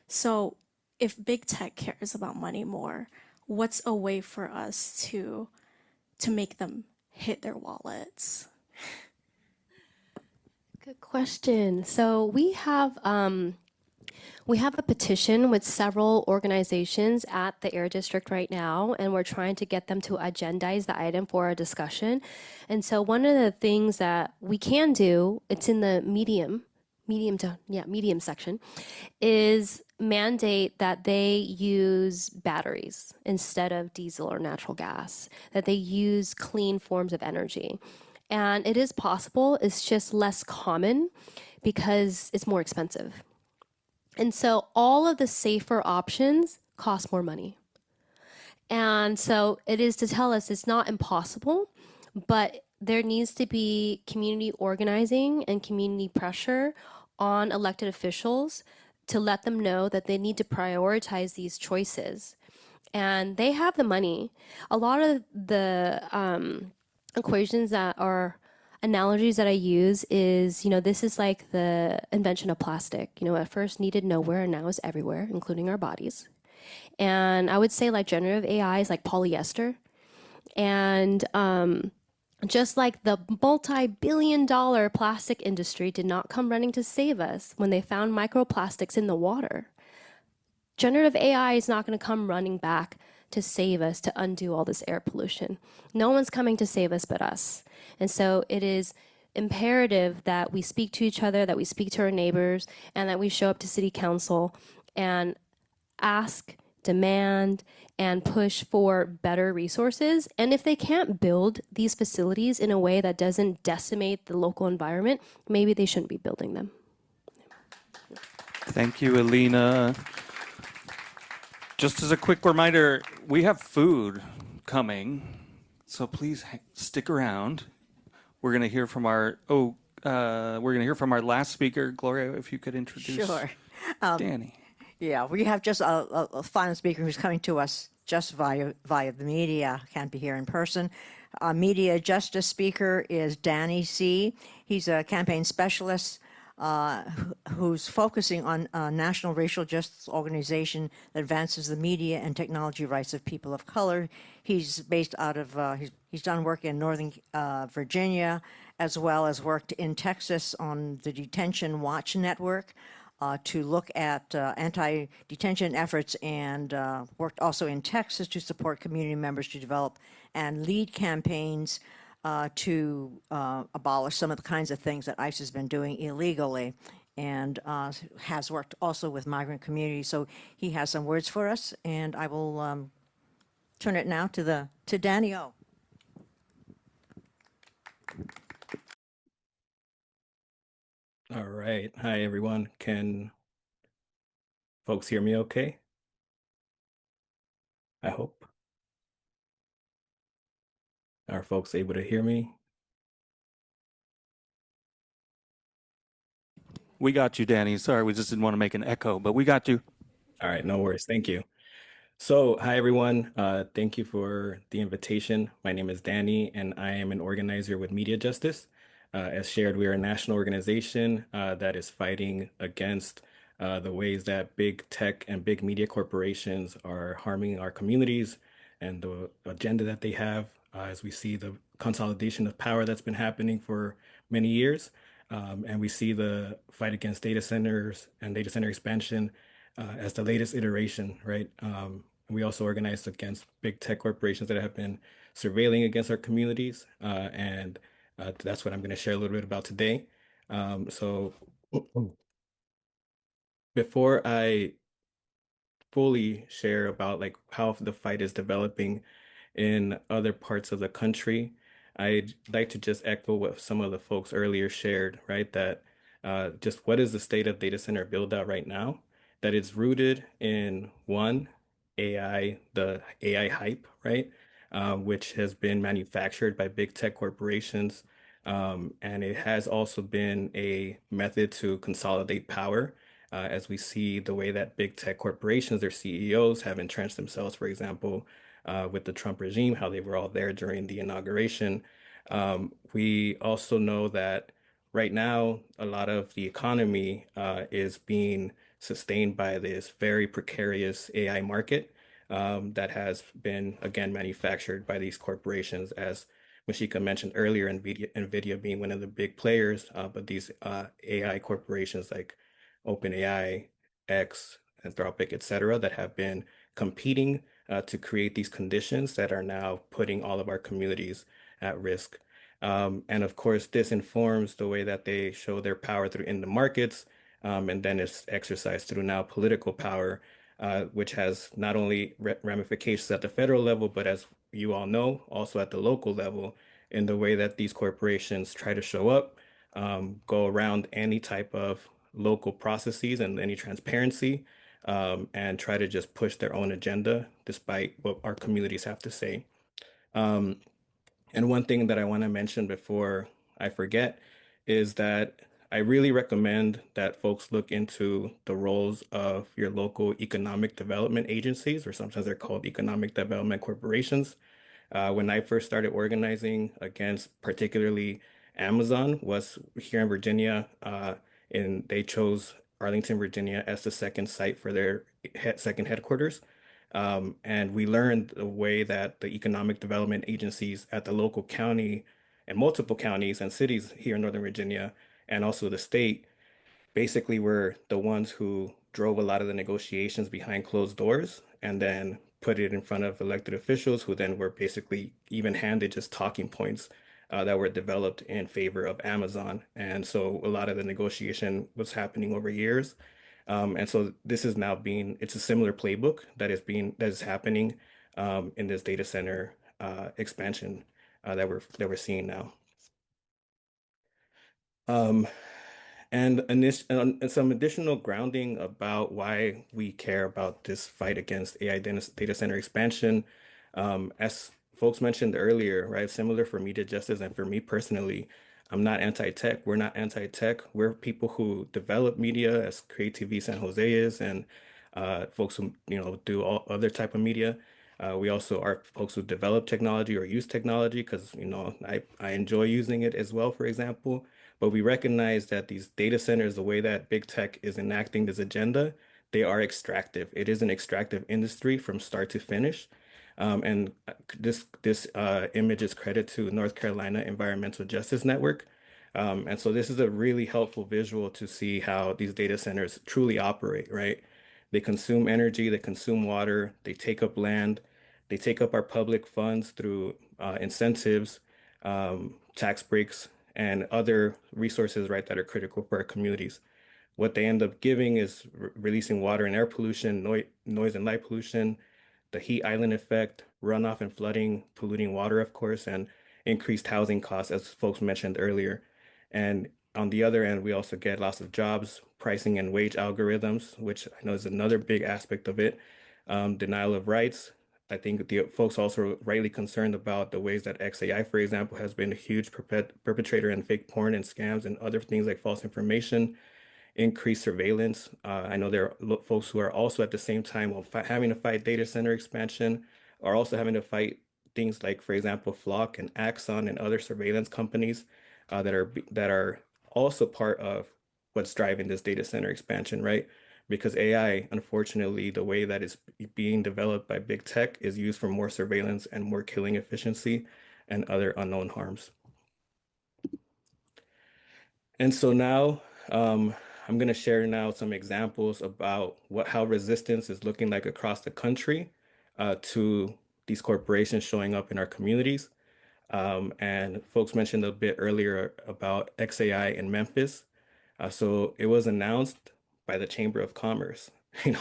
So if big tech cares about money more, what's a way for us to make them hit their wallets? Good question. So we have a petition with several organizations at the Air District right now, and we're trying to get them to agendize the item for our discussion. And so one of the things that we can do, it's in the medium section, is mandate that they use batteries instead of diesel or natural gas, that they use clean forms of energy. And it is possible, it's just less common because it's more expensive. And so all of the safer options cost more money. And so it is to tell us it's not impossible, but there needs to be community organizing and community pressure on elected officials to let them know that they need to prioritize these choices. And they have the money. A lot of the equations that are analogies that I use is, this is like the invention of plastic. At first needed nowhere, and now is everywhere, including our bodies. And I would say like generative AI is like polyester. And Just like the multi-billion-dollar plastic industry did not come running to save us when they found microplastics in the water, generative AI is not going to come running back to save us, to undo all this air pollution. No one's coming to save us but us. And so it is imperative that we speak to each other, that we speak to our neighbors, and that we show up to city council and ask, demand, and push for better resources. And if they can't build these facilities in a way that doesn't decimate the local environment, maybe they shouldn't be building them. Thank you, Ellina. Just as a quick reminder, we have food coming, so please stick around. We're going to hear from our last speaker, Gloria. If you could introduce Sure. Danny. Yeah, we have just a final speaker who's coming to us just via the media, can't be here in person. Media justice speaker is Danny C. He's a campaign specialist who's focusing on a national racial justice organization that advances the media and technology rights of people of color. He's based out of, he's done work in Northern Virginia, as well as worked in Texas on the Detention Watch Network. To look at anti-detention efforts, and worked also in Texas to support community members to develop and lead campaigns to abolish some of the kinds of things that ICE has been doing illegally, and has worked also with migrant communities. So he has some words for us, and I will turn it now to Danny O. All right. Hi, everyone. Can folks hear me okay? I hope. Are folks able to hear me? We got you, Danny. Sorry, we just didn't want to make an echo, but we got you. All right, no worries. Thank you. So, hi, everyone. Thank you for the invitation. My name is Danny, and I am an organizer with Media Justice. As shared, we are a national organization that is fighting against the ways that big tech and big media corporations are harming our communities and the agenda that they have, as we see the consolidation of power that's been happening for many years. And we see the fight against data centers and data center expansion as the latest iteration, right? We also organized against big tech corporations that have been surveilling against our communities. And that's what I'm going to share a little bit about today. So before I fully share about like how the fight is developing in other parts of the country, I'd like to just echo what some of the folks earlier shared, right? That just what is the state of data center build out right now? That it's rooted in one, AI, the AI hype, right? Which has been manufactured by big tech corporations. And it has also been a method to consolidate power. As we see the way that big tech corporations, their CEOs have entrenched themselves, for example, with the Trump regime, how they were all there during the inauguration. We also know that right now, a lot of the economy is being sustained by this very precarious AI market that has been, again, manufactured by these corporations, as Masheika mentioned earlier, NVIDIA being one of the big players, but these AI corporations like OpenAI, X, Anthropic, et cetera, that have been competing to create these conditions that are now putting all of our communities at risk. And of course, this informs the way that they show their power through in the markets, and then it's exercised through now political power, which has not only ramifications at the federal level, but as you all know, also at the local level, in the way that these corporations try to show up, go around any type of local processes and any transparency, and try to just push their own agenda despite what our communities have to say. And one thing that I want to mention before I forget is that I really recommend that folks look into the roles of your local economic development agencies, or sometimes they're called economic development corporations. When I first started organizing against particularly Amazon was here in Virginia, and they chose Arlington, Virginia as the second site for their second headquarters. And we learned the way that the economic development agencies at the local county and multiple counties and cities here in Northern Virginia and also the state basically were the ones who drove a lot of the negotiations behind closed doors and then put it in front of elected officials who then were basically even handed just talking points that were developed in favor of Amazon. And so a lot of the negotiation was happening over years. And so this is now being, it's a similar playbook that is happening in this data center expansion that we're seeing now. And some additional grounding about why we care about this fight against AI data center expansion. As folks mentioned earlier, right, similar for media justice and for me personally, I'm not anti-tech. We're not anti-tech. We're people who develop media, as CreaTV San Jose is, and folks who do all other type of media. We also are folks who develop technology or use technology because I enjoy using it as well, for example. But we recognize that these data centers, the way that big tech is enacting this agenda, they are extractive. It is an extractive industry from start to finish. And this image is credit to North Carolina Environmental Justice Network. And so this is a really helpful visual to see how these data centers truly operate, right? They consume energy, they consume water, they take up land, they take up our public funds through incentives, tax breaks, and other resources, right, that are critical for our communities. What they end up giving is releasing water and air pollution, noise and light pollution, the heat island effect, runoff and flooding, polluting water, of course, and increased housing costs, as folks mentioned earlier. And on the other end, we also get lots of jobs, pricing and wage algorithms, which I know is another big aspect of it. Denial of rights. I think the folks also are rightly concerned about the ways that XAI, for example, has been a huge perpetrator in fake porn and scams and other things like false information, increased surveillance. I know there are folks who are also at the same time while having to fight data center expansion, are also having to fight things like, for example, Flock and Axon and other surveillance companies that are also part of what's driving this data center expansion, right? Because AI, unfortunately, the way that it's being developed by big tech is used for more surveillance and more killing efficiency and other unknown harms. And so now I'm going to share now some examples about how resistance is looking like across the country to these corporations showing up in our communities. And folks mentioned a bit earlier about XAI in Memphis. So it was announced by the Chamber of Commerce.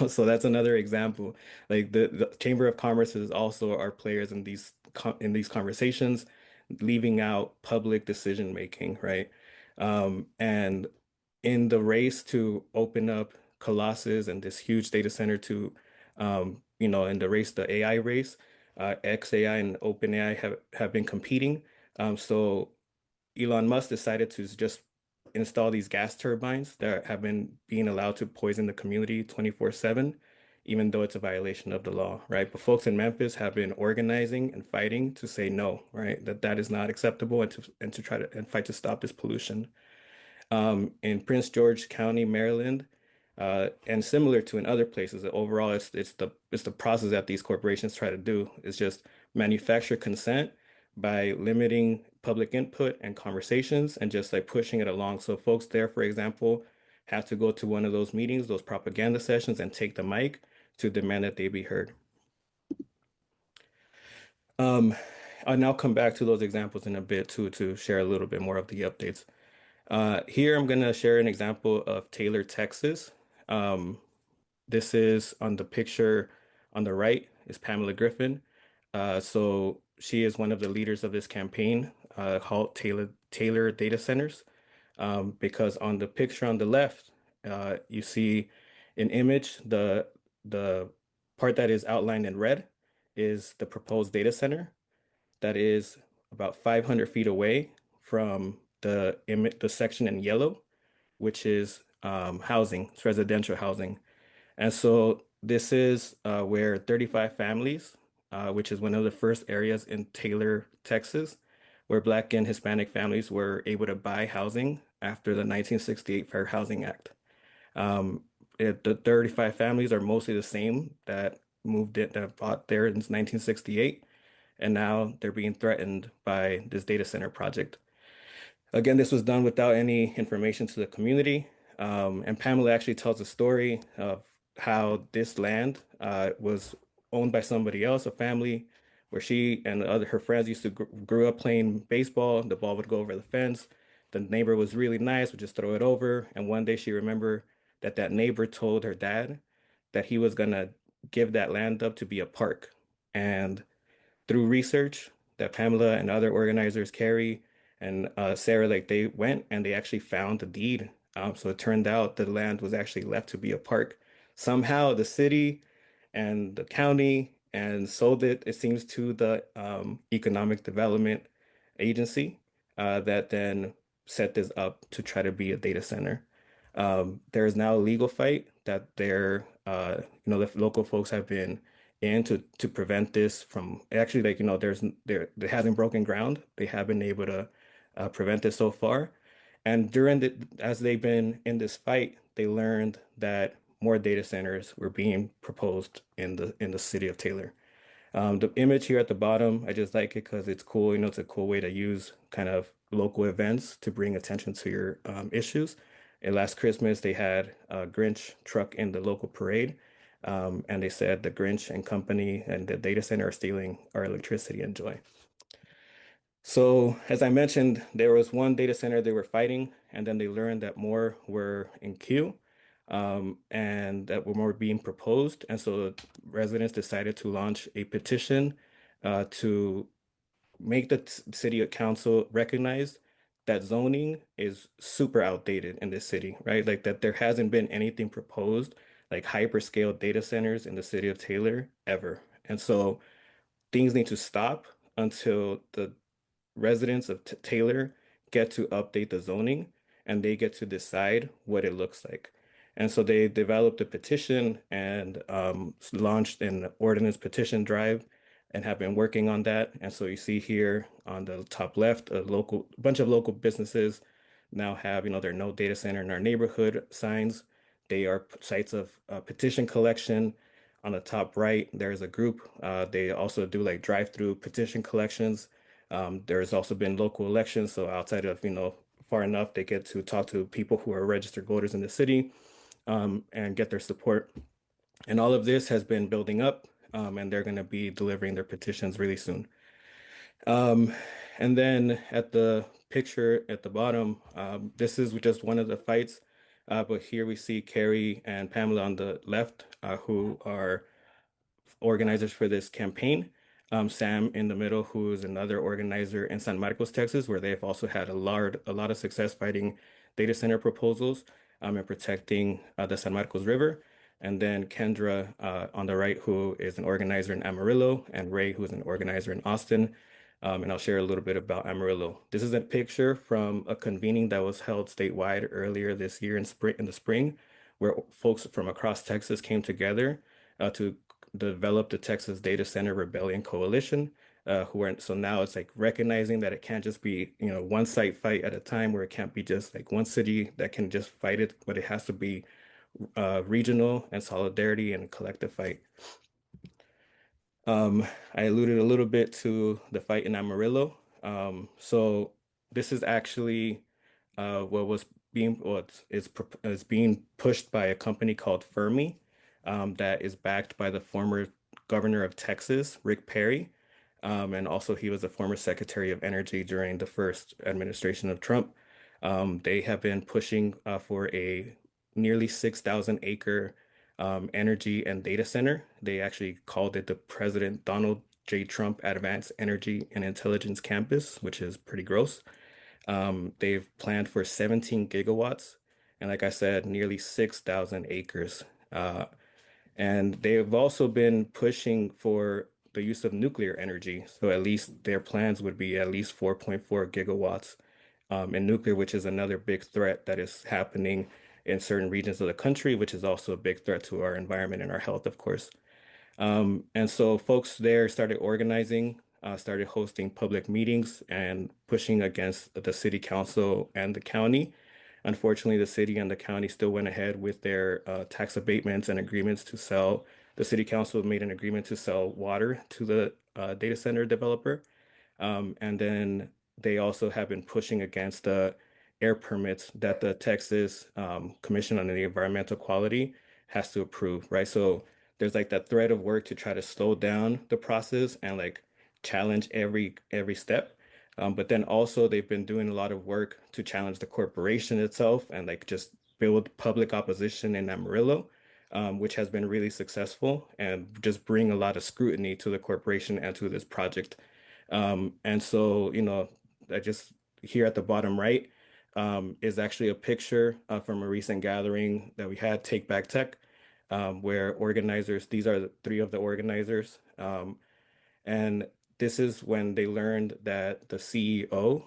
So that's another example. Like the Chamber of Commerce is also our players in these conversations, leaving out public decision making, right? And in the race to open up Colossus and this huge data center to, in the race, the AI race, XAI and OpenAI have been competing. So Elon Musk decided to just install these gas turbines that have been being allowed to poison the community 24/7, even though it's a violation of the law, right? But folks in Memphis have been organizing and fighting to say no, right? That is not acceptable and to try to fight to stop this pollution. In Prince George County, Maryland, and similar to in other places, overall, it's the process that these corporations try to do is just manufacture consent by limiting public input and conversations and just like pushing it along. So folks there, for example, have to go to one of those meetings, those propaganda sessions, and take the mic to demand that they be heard. I'll now come back to those examples in a bit too to share a little bit more of the updates. Here I'm going to share an example of Taylor, Texas. This is on the picture on the right is Pamela Griffin. So she is one of the leaders of this campaign called Taylor Data Centers. Because on the picture on the left, you see an image. The part that is outlined in red is the proposed data center that is about 500 feet away from the section in yellow, which is housing, it's residential housing. And so this is where 35 families, which is one of the first areas in Taylor, Texas, where Black and Hispanic families were able to buy housing after the 1968 Fair Housing Act. The 35 families are mostly the same that moved it, that bought there in 1968. and now they're being threatened by this data center project. Again, this was done without any information to the community. And Pamela actually tells a story of how this land was owned by somebody else, a family, where she and her friends used to grew up playing baseball. The ball would go over the fence. The neighbor was really nice, would just throw it over. And one day she remembered that that neighbor told her dad that he was gonna give that land up to be a park. And through research that Pamela and other organizers, Carrie and Sarah, like they went and they actually found the deed. So it turned out the land was actually left to be a park. Somehow the city and the county and sold it, it seems, to the Economic Development Agency that then set this up to try to be a data center. There is now a legal fight that the local folks have been in to prevent this from actually, like, there hasn't broken ground. They have been able to prevent this so far. And as they've been in this fight, they learned that more data centers were being proposed in the city of Taylor. The image here at the bottom, I just like it because it's cool. It's a cool way to use kind of local events to bring attention to your issues. And last Christmas, they had a Grinch truck in the local parade. And they said the Grinch and company and the data center are stealing our electricity and joy. So as I mentioned, there was one data center they were fighting, and then they learned that more were in queue, and that were more being proposed. And so residents decided to launch a petition to make the city council recognize that zoning is super outdated in this city, right? Like that there hasn't been anything proposed like hyperscale data centers in the city of Taylor ever. And so things need to stop until the residents of Taylor get to update the zoning and they get to decide what it looks like. And so they developed a petition and launched an ordinance petition drive and have been working on that. And so you see here on the top left, a bunch of local businesses now have, their no data center in our neighborhood signs. They are sites of petition collection. On the top right, there's a group. They also do like drive-through petition collections. There's also been local elections, so outside of, far enough, they get to talk to people who are registered voters in the city and get their support. And all of this has been building up, and they're going to be delivering their petitions really soon. And then at the picture at the bottom, this is just one of the fights, but here we see Carrie and Pamela on the left, who are organizers for this campaign. Sam in the middle, who is another organizer in San Marcos, Texas, where they've also had a lot of success fighting data center proposals and protecting the San Marcos River. And then Kendra on the right, who is an organizer in Amarillo, and Ray, who is an organizer in Austin. And I'll share a little bit about Amarillo. This is a picture from a convening that was held statewide earlier this year in the spring, where folks from across Texas came together to develop the Texas Data Center Rebellion Coalition. So now it's like recognizing that it can't just be, one site fight at a time, where it can't be just like one city that can just fight it, but it has to be regional and solidarity and collective fight. I alluded a little bit to the fight in Amarillo. So this is actually what is being pushed by a company called Fermi, that is backed by the former governor of Texas, Rick Perry. And also he was a former Secretary of Energy during the first administration of Trump. They have been pushing for a nearly 6,000 acre energy and data center. They actually called it the President Donald J. Trump Advanced Energy and Intelligence Campus, which is pretty gross. They've planned for 17 gigawatts, and like I said, nearly 6,000 acres. And they've also been pushing for the use of nuclear energy. So at least their plans would be at least 4.4 gigawatts in nuclear, which is another big threat that is happening in certain regions of the country, which is also a big threat to our environment and our health, of course. And so folks there started organizing, started hosting public meetings and pushing against the city council and the county. Unfortunately, the city and the county still went ahead with their tax abatements and agreements to sell. The city council made an agreement to sell water to the data center developer. And then they also have been pushing against the air permits that the Texas Commission on the Environmental Quality has to approve, right? So there's like that thread of work to try to slow down the process and like challenge every step. But then also they've been doing a lot of work to challenge the corporation itself and like just build public opposition in Amarillo, which has been really successful and just bring a lot of scrutiny to the corporation and to this project. And so, I just here at the bottom right is actually a picture from a recent gathering that we had, Take Back Tech, where organizers, these are the three of the organizers, and this is when they learned that the CEO,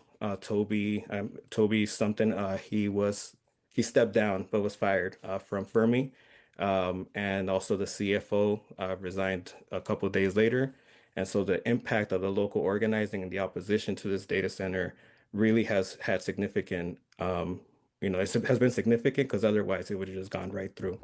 Toby something, he stepped down but was fired from Fermi, and also the CFO resigned a couple of days later. And so the impact of the local organizing and the opposition to this data center really has had significant, it has been significant because otherwise it would have just gone right through.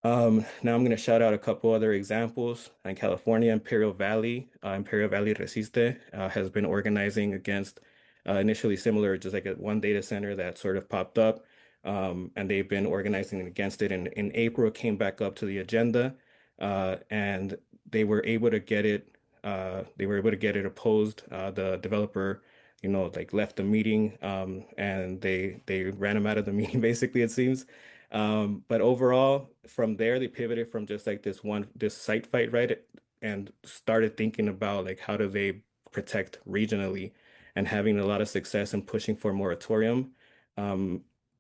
Now I'm going to shout out a couple other examples. In California, Imperial Valley Resiste has been organizing against initially similar, just like one data center that sort of popped up, and they've been organizing against it. And in April, it came back up to the agenda, and they were able to get it. They were able to get it opposed. The developer, like left the meeting, and they ran him out of the meeting. Basically, it seems. But overall, from there, they pivoted from just like this site fight, right? And started thinking about like how do they protect regionally and having a lot of success in pushing for moratorium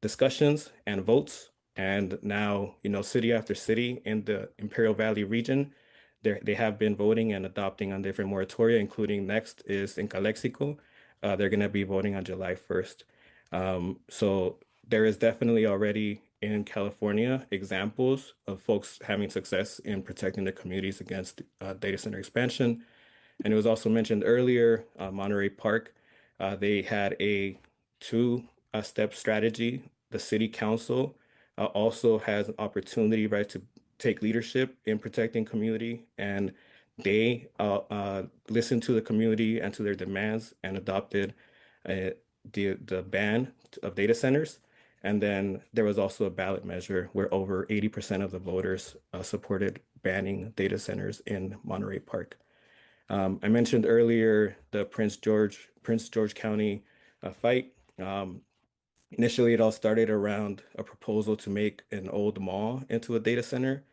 discussions and votes. And now, city after city in the Imperial Valley region, they have been voting and adopting on different moratoria, including next is in Calexico. They're going to be voting on July 1st. So there is definitely already in California examples of folks having success in protecting their communities against data center expansion. And it was also mentioned earlier, Monterey Park, they had a two-step strategy. The city council also has an opportunity, right, to take leadership in protecting community, and they listened to the community and to their demands and adopted the ban of data centers. And then there was also a ballot measure where over 80% of the voters supported banning data centers in Monterey Park. I mentioned earlier the Prince George County fight. Initially, it all started around a proposal to make an old mall into a data center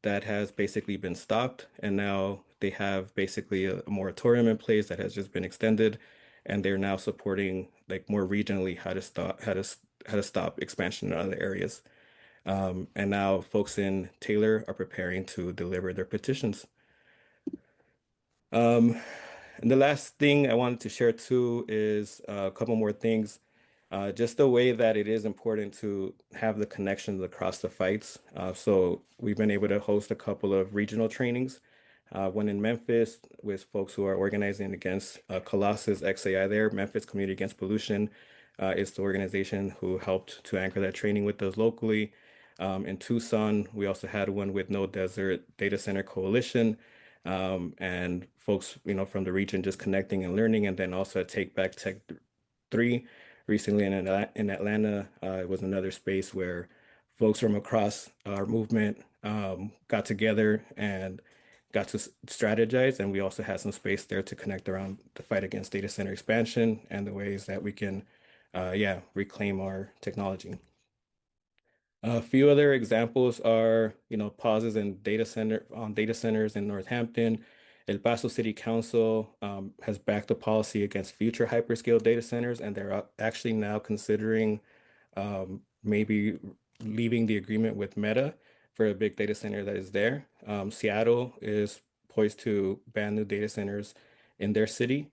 that has basically been stopped. And now they have basically a moratorium in place that has just been extended. And they're now supporting like more regionally how to stop expansion in other areas. And now folks in Taylor are preparing to deliver their petitions. And the last thing I wanted to share too is a couple more things. Just the way that it is important to have the connections across the fights. So we've been able to host a couple of regional trainings. One in Memphis with folks who are organizing against Colossus XAI there, Memphis Community Against Pollution is the organization who helped to anchor that training with us locally. In Tucson, we also had one with No Desert Data Center Coalition, and folks, from the region just connecting and learning, and then also at Take Back Tech 3 recently in Atlanta. It was another space where folks from across our movement got together and got to strategize, and we also had some space there to connect around the fight against data center expansion and the ways that we can, reclaim our technology. A few other examples are, pauses in data centers in Northampton. El Paso City Council has backed a policy against future hyperscale data centers, and they're actually now considering maybe leaving the agreement with Meta for a big data center that is there. Seattle is poised to ban new data centers in their city.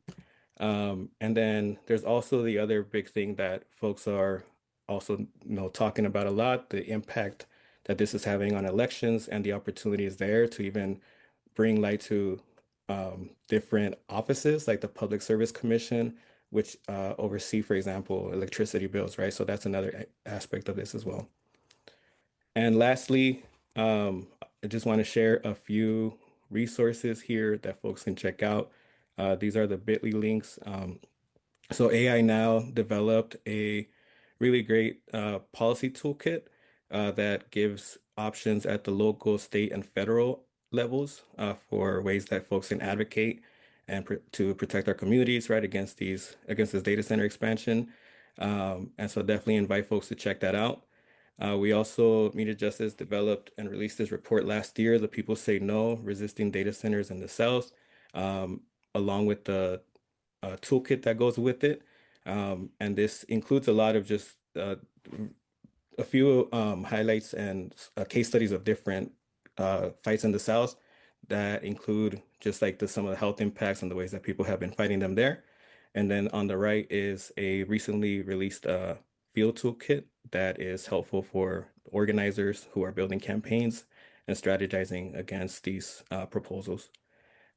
And then there's also the other big thing that folks are also talking about a lot, the impact that this is having on elections and the opportunities there to even bring light to different offices like the Public Service Commission, which oversee, for example, electricity bills, right? So that's another aspect of this as well. And lastly, I just want to share a few resources here that folks can check out. These are the bit.ly links. So AI Now developed a really great policy toolkit that gives options at the local, state, and federal levels for ways that folks can advocate and to protect our communities, right, against this data center expansion. And so definitely invite folks to check that out. We also, Media Justice, developed and released this report last year, The People Say No, Resisting Data Centers in the South, along with the toolkit that goes with it. And this includes a lot of just a few highlights and case studies of different fights in the South that include just like some of the health impacts and the ways that people have been fighting them there. And then on the right is a recently released field toolkit that is helpful for organizers who are building campaigns and strategizing against these proposals.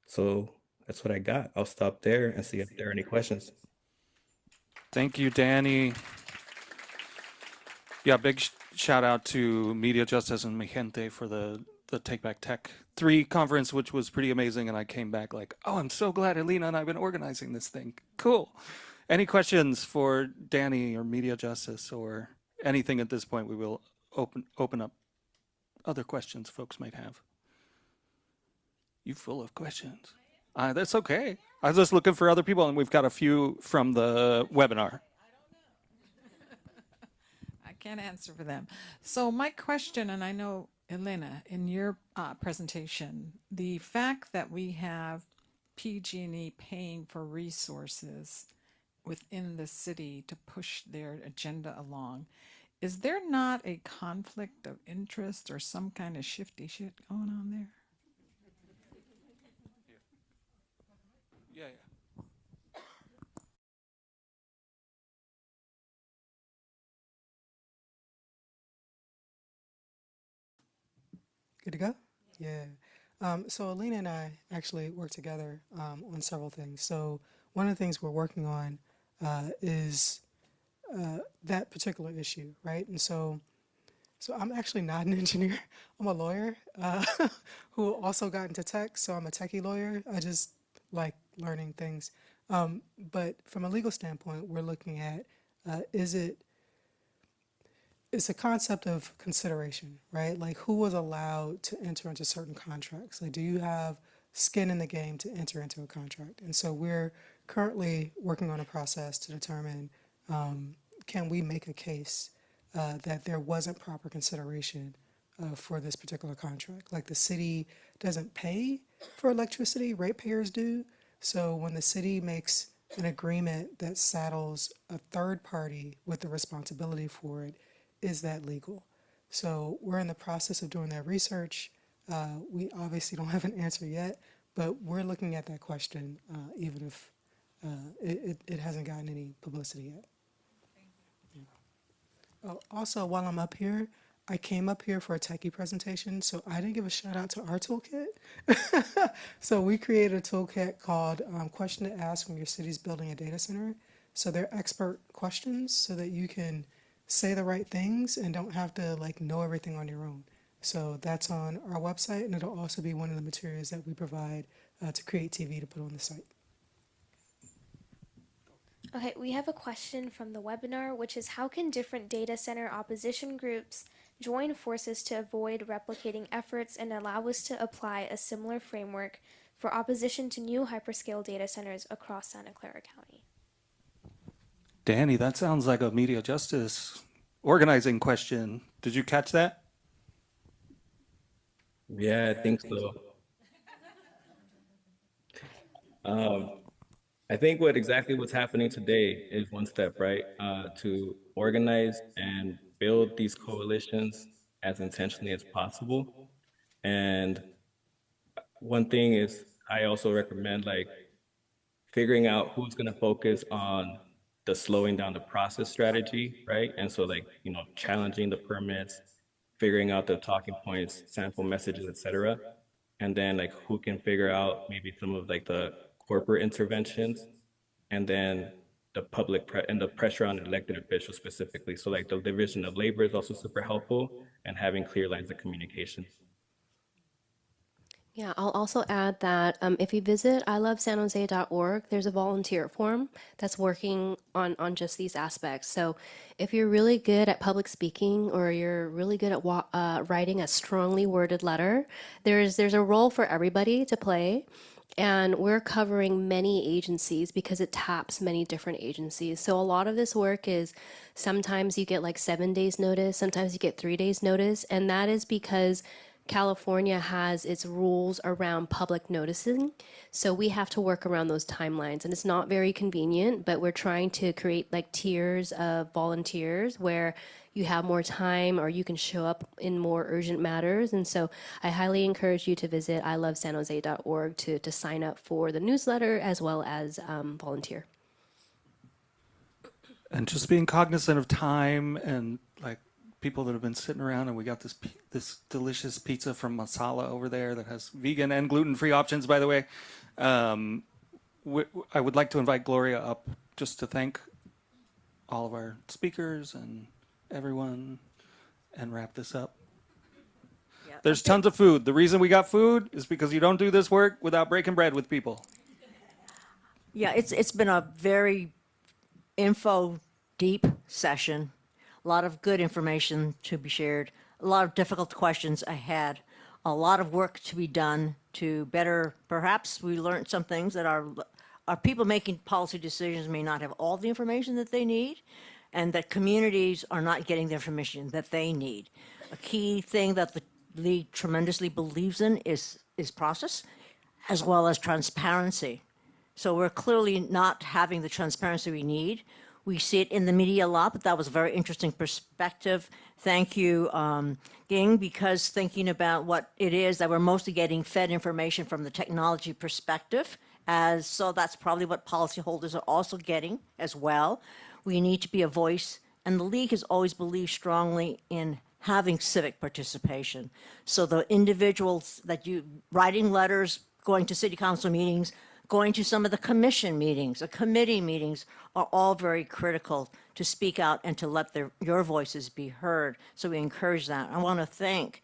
So that's what I got. I'll stop there and see if there are any questions. Thank you, Danny. Yeah, big shout out to Media Justice and Mi Gente for the Take Back Tech 3 conference, which was pretty amazing. And I came back like, oh, I'm so glad Ellina and I have been organizing this thing. Cool. Any questions for Danny or Media Justice or anything at this point? We will open up other questions folks might have. You full of questions. That's okay. I was just looking for other people, and we've got a few from the webinar. I can't answer for them. So my question, and I know, Ellina, in your presentation, the fact that we have PG&E paying for resources within the city to push their agenda along, is there not a conflict of interest or some kind of shifty shit going on there? Yeah. Good to go? Yeah. So Ellina and I actually work together on several things. So one of the things we're working on is that particular issue, right? And so I'm actually not an engineer. I'm a lawyer who also got into tech. So I'm a techie lawyer. I just like learning things. But from a legal standpoint, we're looking at it's a concept of consideration, right? Like who was allowed to enter into certain contracts? Like, do you have skin in the game to enter into a contract? And so we're currently working on a process to determine can we make a case that there wasn't proper consideration for this particular contract. Like the city doesn't pay for electricity, ratepayers do. So when the city makes an agreement that saddles a third party with the responsibility for it, is that legal? So we're in the process of doing that research. We obviously don't have an answer yet, but we're looking at that question even if it hasn't gotten any publicity yet. Oh, also, while I'm up here, I came up here for a techie presentation, so I didn't give a shout out to our toolkit. So we created a toolkit called Question to Ask when your city's building a data center. So they're expert questions so that you can say the right things and don't have to like know everything on your own. So that's on our website, and it'll also be one of the materials that we provide to CreaTV to put on the site. Okay, we have a question from the webinar, which is how can different data center opposition groups join forces to avoid replicating efforts and allow us to apply a similar framework for opposition to new hyperscale data centers across Santa Clara County? Danny, that sounds like a Media Justice organizing question. Did you catch that? Yeah, I think so. I think exactly what's happening today is one step, right? To organize and build these coalitions as intentionally as possible. And one thing is, I also recommend like figuring out who's going to focus on the slowing down the process strategy, right? And so like, challenging the permits, figuring out the talking points, sample messages, etc. And then like who can figure out maybe some of like the corporate interventions, and then the and the pressure on elected officials specifically. So like the division of labor is also super helpful, and having clear lines of communication. Yeah, I'll also add that if you visit ilovesanjose.org, there's a volunteer form that's working on just these aspects. So if you're really good at public speaking or you're really good at writing a strongly worded letter, there's a role for everybody to play. And we're covering many agencies because it taps many different agencies. So a lot of this work is sometimes you get like 7 days notice, sometimes you get 3 days notice. And that is because California has its rules around public noticing. So we have to work around those timelines. And it's not very convenient, but we're trying to create like tiers of volunteers where you have more time or you can show up in more urgent matters. And so I highly encourage you to visit ilovesanjose.org to sign up for the newsletter as well as volunteer. And just being cognizant of time and like people that have been sitting around, and we got this delicious pizza from Masala over there that has vegan and gluten-free options, by the way. I would like to invite Gloria up just to thank all of our speakers and everyone and wrap this up. Yeah, There's tons of food. The reason we got food is because you don't do this work without breaking bread with people. Yeah, it's been a very info deep session. A lot of good information to be shared. A lot of difficult questions ahead. A lot of work to be done to better. Perhaps we learned some things that our people making policy decisions may not have all the information that they need, and that communities are not getting the information that they need. A key thing that the league tremendously believes in is process, as well as transparency. So we're clearly not having the transparency we need. We see it in the media a lot, but that was a very interesting perspective. Thank you, Qing, because thinking about what it is that we're mostly getting fed information from the technology perspective, so that's probably what policyholders are also getting as well. We need to be a voice, and the league has always believed strongly in having civic participation. So the individuals that you writing letters, going to city council meetings, going to some of the commission meetings, the committee meetings are all very critical to speak out and to let your voices be heard. So we encourage that. I want to thank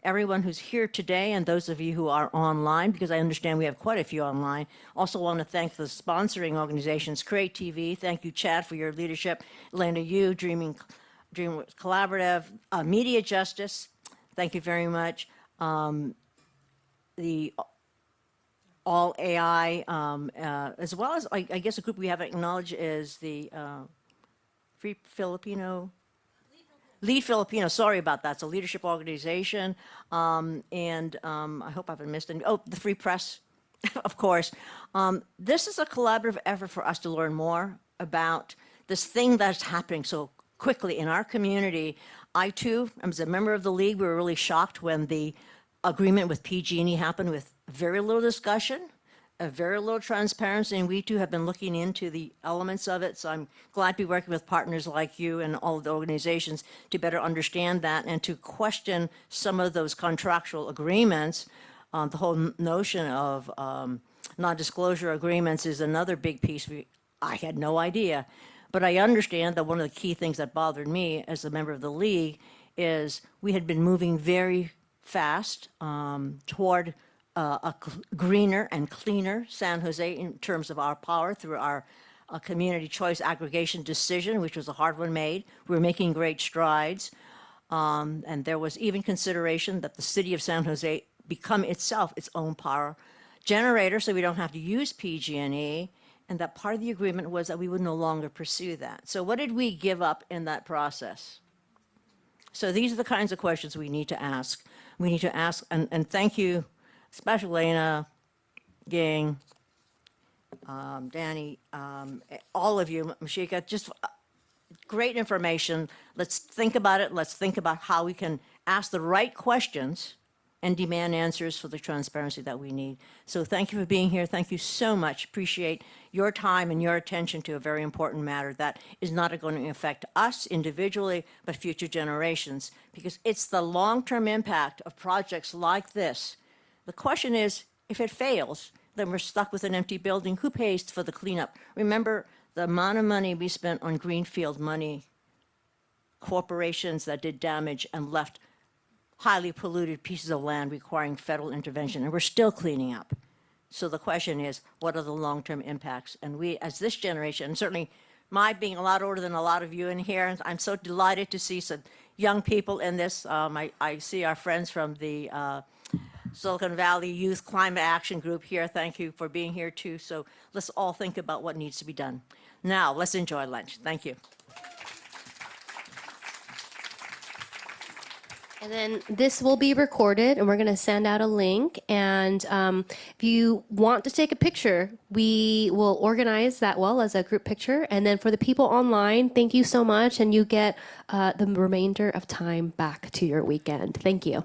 everyone who's here today and those of you who are online, because I understand we have quite a few online. Also want to thank the sponsoring organizations, CreaTV. Thank you, Chad, for your leadership. Ellina, you, Dream Collaborative, Media Justice. Thank you very much. The AllAI, as well as, I guess, a group we haven't acknowledged is the Free Filipino, Lead Filipino, sorry about that. It's a leadership organization. And I hope I haven't missed any. Oh, the Free Press, of course. This is a collaborative effort for us to learn more about this thing that's happening so quickly in our community. I, too, as a member of the league, we were really shocked when the agreement with PG&E happened with very little discussion, very little transparency, and we too have been looking into the elements of it. So I'm glad to be working with partners like you and all of the organizations to better understand that and to question some of those contractual agreements. The whole notion of non-disclosure agreements is another big piece I had no idea. But I understand that one of the key things that bothered me as a member of the league is we had been moving very fast toward a greener and cleaner San Jose in terms of our power through our community choice aggregation decision, which was a hard one made. We were making great strides. And there was even consideration that the city of San Jose become itself its own power generator so we don't have to use PG&E. And that part of the agreement was that we would no longer pursue that. So what did we give up in that process? So these are the kinds of questions we need to ask. We need to ask, and thank you, especially Ellina, Qing, Danny, all of you, Masheika, just great information. Let's think about it. Let's think about how we can ask the right questions and demand answers for the transparency that we need. So thank you for being here. Thank you so much. Appreciate your time and your attention to a very important matter that is not going to affect us individually, but future generations, because it's the long-term impact of projects like this. The question is, if it fails, then we're stuck with an empty building. Who pays for the cleanup? Remember the amount of money we spent on greenfield money, corporations that did damage and left highly polluted pieces of land requiring federal intervention, and we're still cleaning up. So the question is, what are the long-term impacts? And we, as this generation, and certainly my being a lot older than a lot of you in here, and I'm so delighted to see some young people in this. I see our friends from the Silicon Valley Youth Climate Action Group here. Thank you for being here too. So let's all think about what needs to be done. Now, let's enjoy lunch. Thank you. And then this will be recorded, and we're going to send out a link. And if you want to take a picture, we will organize that well as a group picture. And then for the people online, thank you so much. And you get the remainder of time back to your weekend. Thank you.